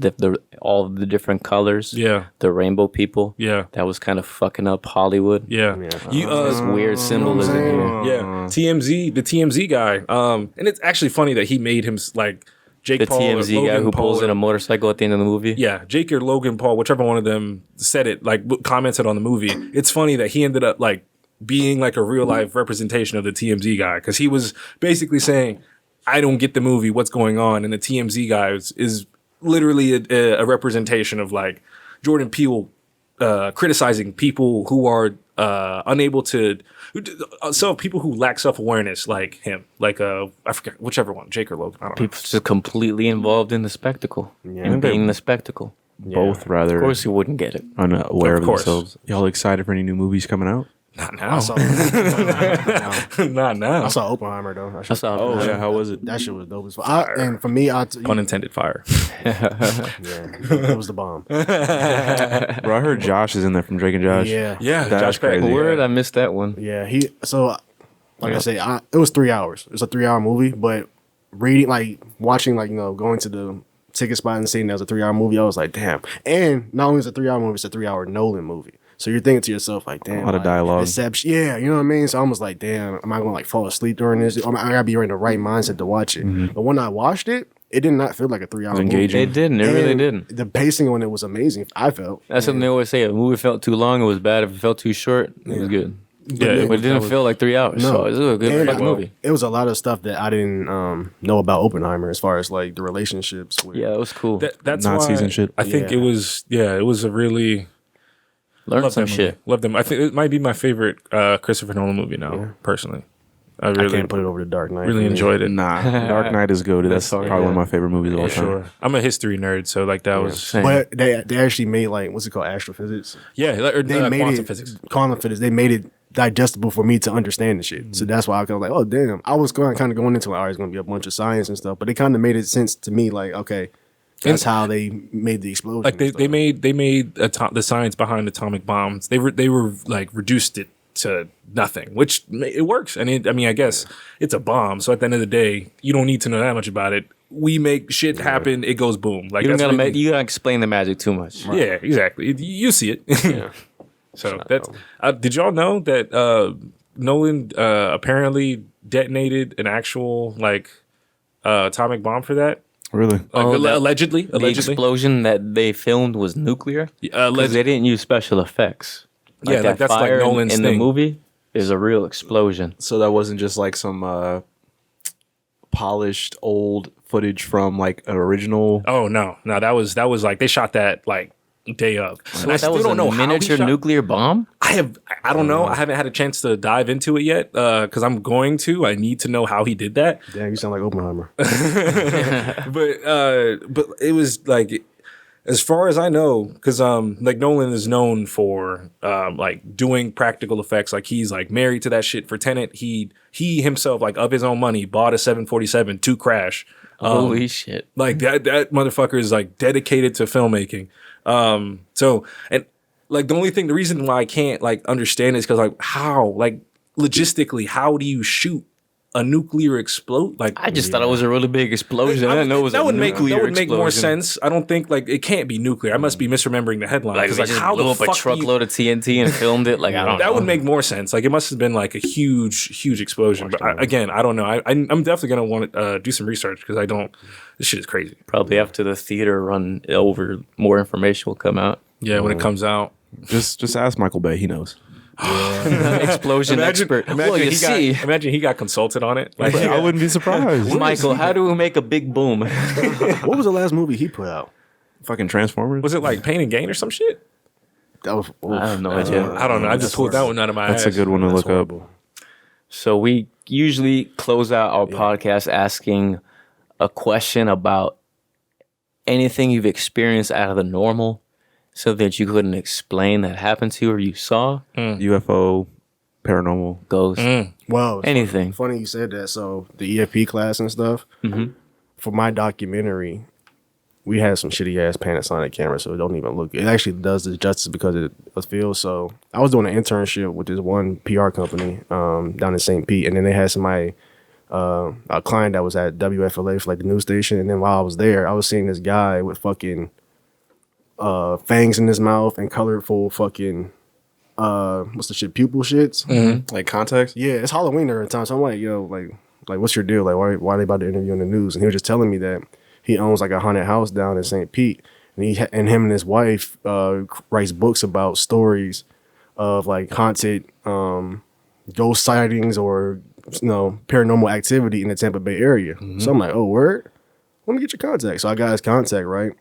all of the different colors. Yeah. The rainbow people. Yeah. That was kind of fucking up Hollywood. Yeah. This weird symbolism here. Yeah, TMZ, the TMZ guy. And it's actually funny that he made him like Jake The Paul or TMZ guy Logan who Paul pulls in or- a motorcycle at the end of the movie. Yeah, Jake or Logan Paul, whichever one of them said it, like commented on the movie. It's funny that he ended up like being like a real life representation of the TMZ guy, because he was basically saying, "I don't get the movie. What's going on?" And the TMZ guy is literally a representation of like Jordan Peele criticizing people who are unable to, so people who lack self-awareness like him, like I forget whichever one, Jake or Logan. I don't know. People just completely involved in the spectacle and being the spectacle. Both rather. Of course, you wouldn't get it. Unaware Of of course. themselves. Y'all excited for any new movies coming out? Not now. I saw, Not now. I saw Oppenheimer though. I saw. Oh yeah, how was it? That shit was dope as fuck. And for me, Unintended fire. it was the bomb. Bro, I heard Josh is in there from Drake and Josh. Yeah, Yeah, That's Josh Peck. crazy. Word, I missed that one. yeah. Like I say, it was 3 hours. It was a 3-hour movie, but watching, going to the ticket spot and seeing that was a 3-hour movie, I was like, damn. And not only is it a 3-hour movie, it's a 3-hour Nolan movie. So you're thinking to yourself, like, damn. A lot of dialogue. Inception. Yeah, you know what I mean? So I was like, damn, am I going to fall asleep during this? I gotta be in the right mindset to watch it. But when I watched it, it did not feel like a 3-hour movie. engaging. It didn't. It really And didn't. The pacing on it was amazing, I felt. That's something they always say. If a movie felt too long, it was bad. If it felt too short, it was good. Yeah, But it didn't feel like 3 hours. No. So it was a good And, fucking movie. It was a lot of stuff that I didn't know about Oppenheimer as far as like the relationships with. Yeah, it was cool. That's Nazis why and shit. I think Yeah. it was a really Learned love some that movie. shit. Love them. I think it might be my favorite Christopher Nolan movie now, personally. I I really can't put it over the Dark Knight. really for me. enjoyed it. Nah, Dark Knight is good. That's hard, probably one of yeah. my favorite movies of all For time. sure. I'm a history nerd, so like that was Same. But they actually made like what's it called, astrophysics. or They made quantum it physics. quantum physics. They made it digestible for me to understand the shit. So that's why I was like, oh damn. I was kind of going into like, all right, it's gonna be a bunch of science and stuff, but it kind of made it sense to me. Like, okay, that's how they made the explosion. Like and they made the science behind atomic bombs. They were like reduced it to nothing, which it works. And I guess it's a bomb. So at the end of the day, you don't need to know that much about it. We make shit happen. It goes boom. Like You don't that's gotta really- you gotta explain the magic too much. Yeah, exactly. You see it. So that's. Did y'all know that Nolan apparently detonated an actual atomic bomb for that? Really? Allegedly. The explosion that they filmed was nuclear. Because they didn't use special effects. Yeah, like that's like fire Nolan's in thing. the movie is a real explosion. So that wasn't just like some polished old footage from like an original. Oh no, that was like they shot that like day of. And I That still was don't a know how he miniature shot- nuclear bomb. I don't know. I haven't had a chance to dive into it yet because I'm going to. I need to know how he did that. damn, you sound like Oppenheimer. But it was like, as far as I know, because like Nolan is known for like doing practical effects. Like he's like married to that shit for Tenet. He himself, like of his own money, bought a 747 to crash. Holy shit! Like that motherfucker is like dedicated to filmmaking. So and like the reason why I can't like understand is because like how like logistically how do you shoot a nuclear explode? Like I just thought it was a really big explosion. I didn't know it was that a would make more explosion. sense. I don't think like it can't be nuclear. I must be misremembering the headline. Like, 'Cause, they just how blew the up a fuck do you- truckload of TNT and filmed it. Like I don't know. that would make more sense. Like it must have been like a huge explosion. But again, I don't know. I'm definitely gonna want to do some research because I don't. This shit is crazy. Probably after the theater run over, more information will come out. Yeah, when it comes out. Just ask Michael Bay. He knows. Explosion expert. Well, you see, Imagine he got consulted on it. Like, I wouldn't be surprised. Michael, how do we make a big boom? What was the last movie he put out? Fucking Transformers. was it like Pain and Gain or some shit? That was. I have no idea. I don't know. I just pulled that one out of my That's ass. a good one to look up. So we usually close out our podcast asking a question about anything you've experienced out of the normal, something that you couldn't explain that happened to you or you saw, UFO, paranormal. ghost, Well, it's anything. funny you said that. So the EFP class and stuff. For my documentary, we had some shitty ass Panasonic cameras, so it don't even look. It actually does the justice because it feels. So I was doing an internship with this one PR company down in St. Pete, and then they had somebody, a client that was at WFLA for like the news station, and then while I was there, I was seeing this guy with fucking fangs in his mouth and colorful fucking what's the shit, pupil shits. Like context? Yeah, it's Halloween every time. So I'm like, yo, like what's your deal? Like, why are they about to interview on the news? And he was just telling me that he owns like a haunted house down in St. Pete, and him and his wife writes books about stories of like haunted ghost sightings or paranormal activity in the Tampa Bay area. So I'm like, oh, word. let me get your contact. So I got his contact, right?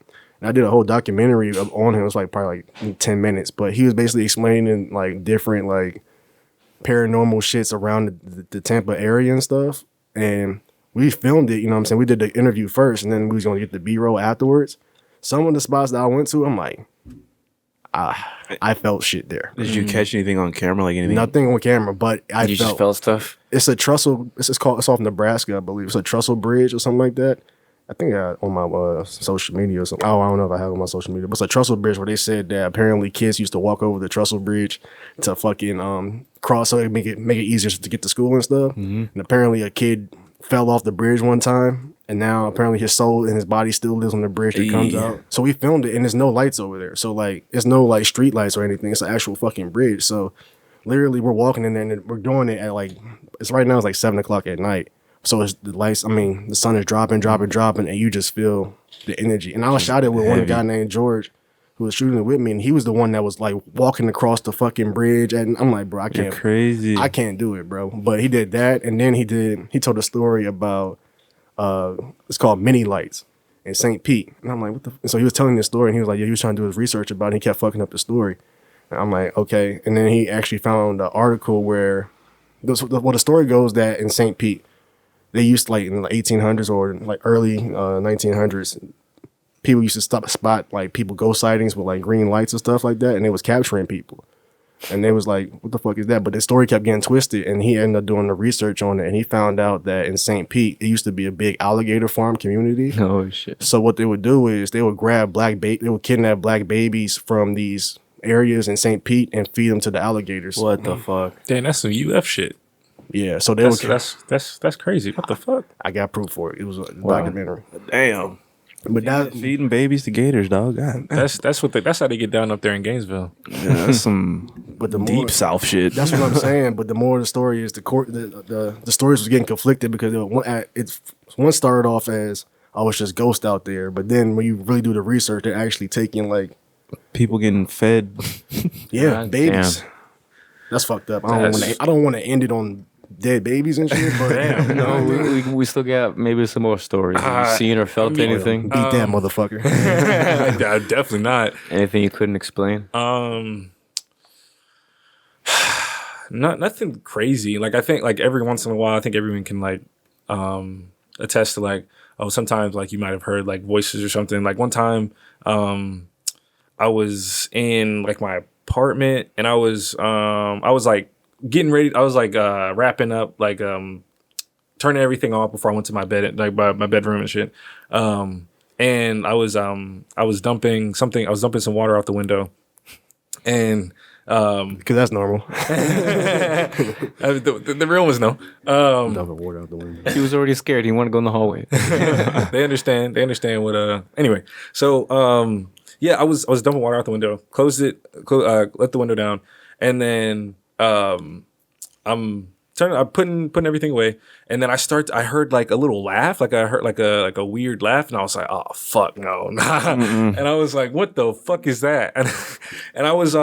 And I did a whole documentary on him. It was like probably like 10 minutes, but he was basically explaining like different like paranormal shits around the Tampa area and stuff. And we filmed it, you know what I'm saying? We did the interview first, and then we was going to get the B-roll afterwards. Some of the spots that I went to, I'm like, I felt shit there. Did you catch anything on camera? Like anything? Nothing on camera, but You just felt stuff. It's a trestle. It's off Nebraska, I believe. It's a trestle bridge or something like that. I think I got on my social media or something. Oh, I don't know if I have it on my social media, but it's a trestle bridge where they said that apparently kids used to walk over the trestle bridge to fucking cross so it make it easier to get to school and stuff. Mm-hmm. And apparently a kid fell off the bridge one time, and now apparently his soul and his body still lives on the bridge that comes out. So we filmed it, and there's no lights over there. So like, it's no like street lights or anything. It's an actual fucking bridge. So literally, we're walking in there, and we're doing it at like it's right now. It's like 7:00 at night. So it's the lights. I mean, the sun is dropping, and you just feel the energy. And I was shot it with one guy named George, who was shooting it with me, and he was the one that was like walking across the fucking bridge. And I'm like, bro, I can't. You're crazy. I can't do it, bro. But he did that, and then he told a story about it's called Mini Lights in St. Pete. And I'm like, what the? And so he was telling this story, and he was like, yeah, he was trying to do his research about it, and he kept fucking up the story. And I'm like, okay. And then he actually found an article where the story goes that in St. Pete, they used to, like in the 1800s or like early 1900s, people used to spot like people ghost sightings with like green lights and stuff like that, and it was capturing people. And they was like, what the fuck is that? But the story kept getting twisted, and he ended up doing the research on it, and he found out that in St. Pete, it used to be a big alligator farm community. Oh shit! So what they would do is they would they would kidnap black babies from these areas in St. Pete and feed them to the alligators. What the fuck? Damn, that's some UF shit. Yeah, so That's crazy. What the fuck? I got proof for it. It was a documentary. Damn. But that Feeding babies to gators, dog. God. That's how they get down up there in Gainesville. Yeah, that's some deep South shit. That's what I'm saying. But the more the story is, the stories was getting conflicted because one started off as it's just ghost out there, but then when you really do the research, they're actually taking like people getting fed. Yeah, God babies. damn. That's fucked up. I don't want to end it on dead babies and shit. But Damn. No, we still got maybe some more stories. Have you seen or felt anything? beat that motherfucker. Definitely not. Anything you couldn't explain? Nothing crazy. Like I think like every once in a while, I think everyone can like attest to like, oh, sometimes like you might have heard like voices or something. Like one time I was in like my apartment and I was like getting ready. I was like wrapping up, like turning everything off before I went to my bed, like my bedroom and shit. And I was dumping something. I was dumping some water out the window, and because that's normal. the real ones know. Dumping water out the window. He was already scared. He wanted to go in the hallway. They understand what. Anyway, so yeah, I was dumping water out the window. Closed it. Let the window down, and then I'm putting everything away, and then I heard like a little laugh, like I heard like a weird laugh, and I was like, oh fuck no, nah. And I was like, what the fuck is that? And I was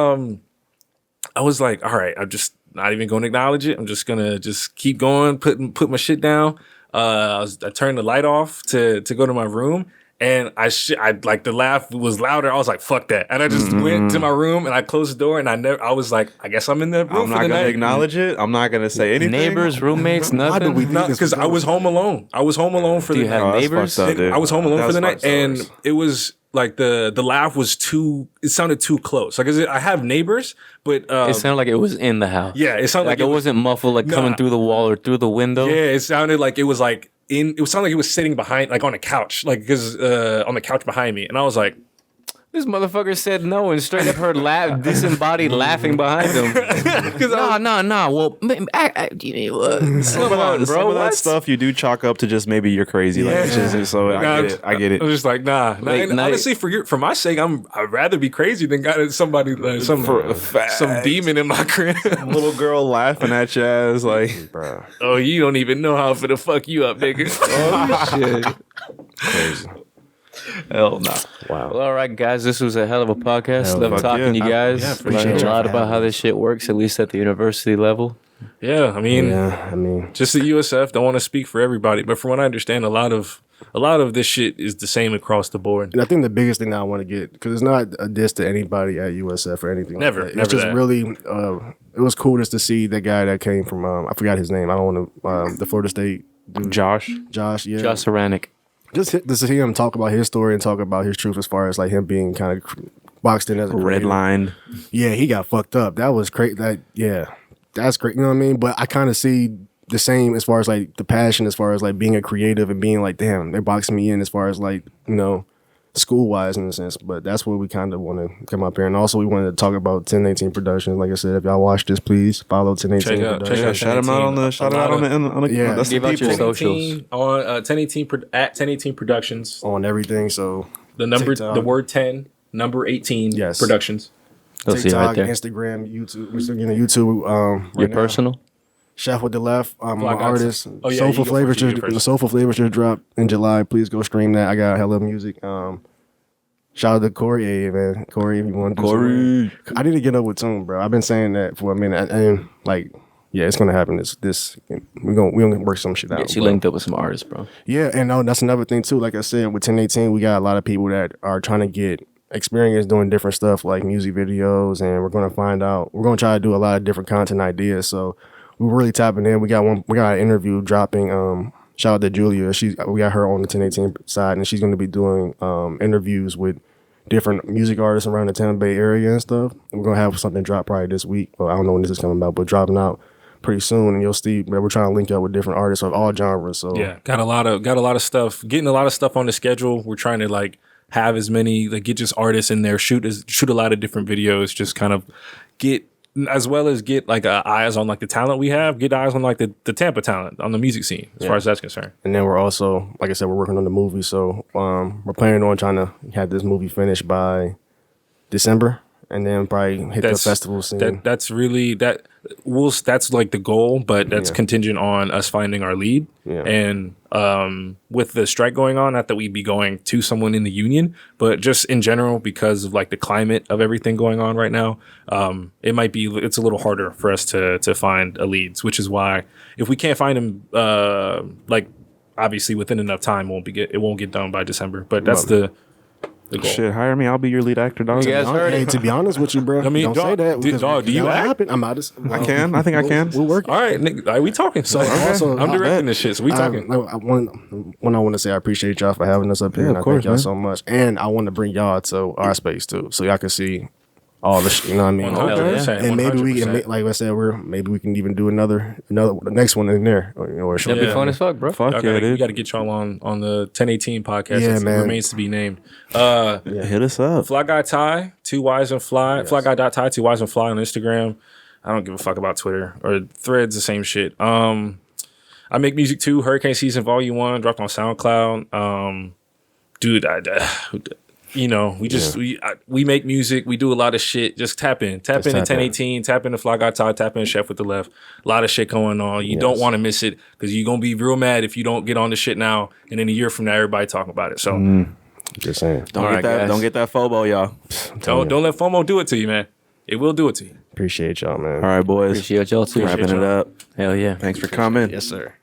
like, all right, I'm just not even gonna acknowledge it. I'm just gonna keep going, put my shit down. I turned the light off to go to my room. And I like the laugh was louder. I was like, "Fuck that!" And I just went to my room and I closed the door. And I was like, "I guess I'm in the room." I'm not gonna acknowledge it. I'm not gonna say anything. Neighbors, roommates, nothing. Because I was home alone. I was home alone for Do the you night. have neighbors? I was home alone for the night, and it was like the laugh was too. It sounded too close. Like I have neighbors, but It sounded like it was in the house. yeah, it sounded Like it wasn't muffled, like coming through the wall or through the window. Yeah, it sounded like it was like it sounded like it was sitting behind, like on a couch, like because on the couch behind me, and I was like, This motherfucker said no and straight up heard disembodied laughing behind him. Nah. Well, come on, Some of that stuff you do chalk up to just maybe you're crazy. Like, it's just, so I get it. I was just like, nah. Like, and honestly, for my sake, I'd rather be crazy than got somebody like some demon in my crib. Little girl laughing at your ass like, Bro. Oh, you don't even know how I'm finna fuck you up, nigga. Oh shit. Crazy. Hell no. Wow. Well, all right, guys. This was a hell of a podcast. Love talking to you guys. appreciate Learned a y'all lot for about having how me. this shit works, at least at the university level. Yeah, I mean, Yeah, I mean, just the USF. Don't want to speak for everybody, but from what I understand, a lot of a lot of this shit is the same across the board. And I think the biggest thing that I want to get, because it's not a diss to anybody at USF or anything. Never, like that. never It's just that. really, it was cool just to see the guy that came from, I forgot his name. I don't want to, the Florida State dude. Josh. Josh, yeah. Josh Aranik. Just to see him talk about his story and talk about his truth as far as like him being kind of boxed in as a creator. Redlined. Yeah, he got fucked up. That was great. That's great. You know what I mean? But I kind of see the same as far as like the passion, as far as like being a creative and being like, damn, they're boxing me in as far as like, you know, school wise in a sense. But that's what we kind of want to come up here. And also we wanted to talk about 1018 Productions. Like I said, if y'all watch this, please follow 1018 Check out- Productions. check out Shout him out on the Yeah. that's the Give out your people. socials. On 1018 at 1018 Productions. On everything. So The number, TikTok. the word 10, number 18 Yes. Productions. They'll see it right TikTok, there. Instagram, YouTube. We're still getting YouTube. Right Your now. personal? Chefwithdaleft, my Fly Guy. artist. Oh, yeah, Soulful you go Flavors first, you just go first. the Soulful Flavors just dropped in July. Please go stream that. I got hella music. Shout out to Corey, hey, man. Corey, if you want to do Corey. something. I need to get up with Tune, bro. I've been saying that for a minute, and like, yeah, it's gonna happen. This we're gonna work some shit out. Yeah, she bro. linked up with some artists, bro. Yeah, and that's another thing too. Like I said, with 1018, we got a lot of people that are trying to get experience doing different stuff like music videos, and we're gonna try to do a lot of different content ideas. So we're really tapping in. We got an interview dropping. Shout out to Julia. We got her on the 1018 side, and she's gonna be doing interviews with different music artists around the Tampa Bay area and stuff. And we're gonna have something drop probably this week. Well, I don't know when this is coming out, but dropping out pretty soon, and you'll see. But we're trying to link up with different artists of all genres. So Yeah, got a lot of stuff. Getting a lot of stuff on the schedule. We're trying to like have as many like get just artists in there, shoot a lot of different videos, just kind of get as well as get like eyes on like the talent we have, get eyes on like the Tampa talent on the music scene as far as that's concerned. And then we're also, like I said, we're working on the movie. So we're planning on trying to have this movie finished by December, and then probably hit the festival scene. That's really that's like the goal, but that's Yeah. contingent on us finding our lead. Yeah. And with the strike going on, not that we'd be going to someone in the union, but just in general because of like the climate of everything going on right now, it's a little harder for us to find a leads, which is why if we can't find him, like obviously within enough time, it won't get done by December. But that's the goal. Shit, hire me. I'll be your lead actor, dog. You guys heard Hey, it. to be honest with you, bro, I mean, don't say dog, that. because dog, do you that act? happen. I'm out of. I can. I think I can. We'll work. All right, nigga, are we talking? So also, I'm directing this shit, so we talking. One I want to say, I appreciate y'all for having us up here. Yeah, and of I course, thank y'all man. so much. And I want to bring y'all to our space too, so y'all can see all the shit. You know what I mean? 100%, And maybe we, 100%. like I said, maybe we can even do another the next one in there, or That'd be Yeah. fun as fuck, bro. Fuck Y'all yeah, we dude. got to get y'all on the 1018 podcast. Yeah, It man. remains to be named. Yeah, hit us up. Flyyguy.ty, 2 Y's and Fly. Flyyguy.ty, 2 Y's and Fly on Instagram. I don't give a fuck about Twitter or Threads, the same shit. I make music too. Hurricane Season Volume 1 dropped on SoundCloud. Dude, we make music. We do a lot of shit. Just tap in Just into tap in. 1018, tap into Flyyguy.ty, tap in Chef with the Left. A lot of shit going on. You don't want to miss it because you're gonna be real mad if you don't get on the shit now, and then a year from now everybody talking about it. So just saying. All right, guys. Don't get that FOMO, y'all. don't let FOMO do it to you, man. It will do it to you. Appreciate y'all, man. All right, boys. Appreciate y'all too. Wrapping it up. Hell yeah. Thanks for coming. Yes, sir.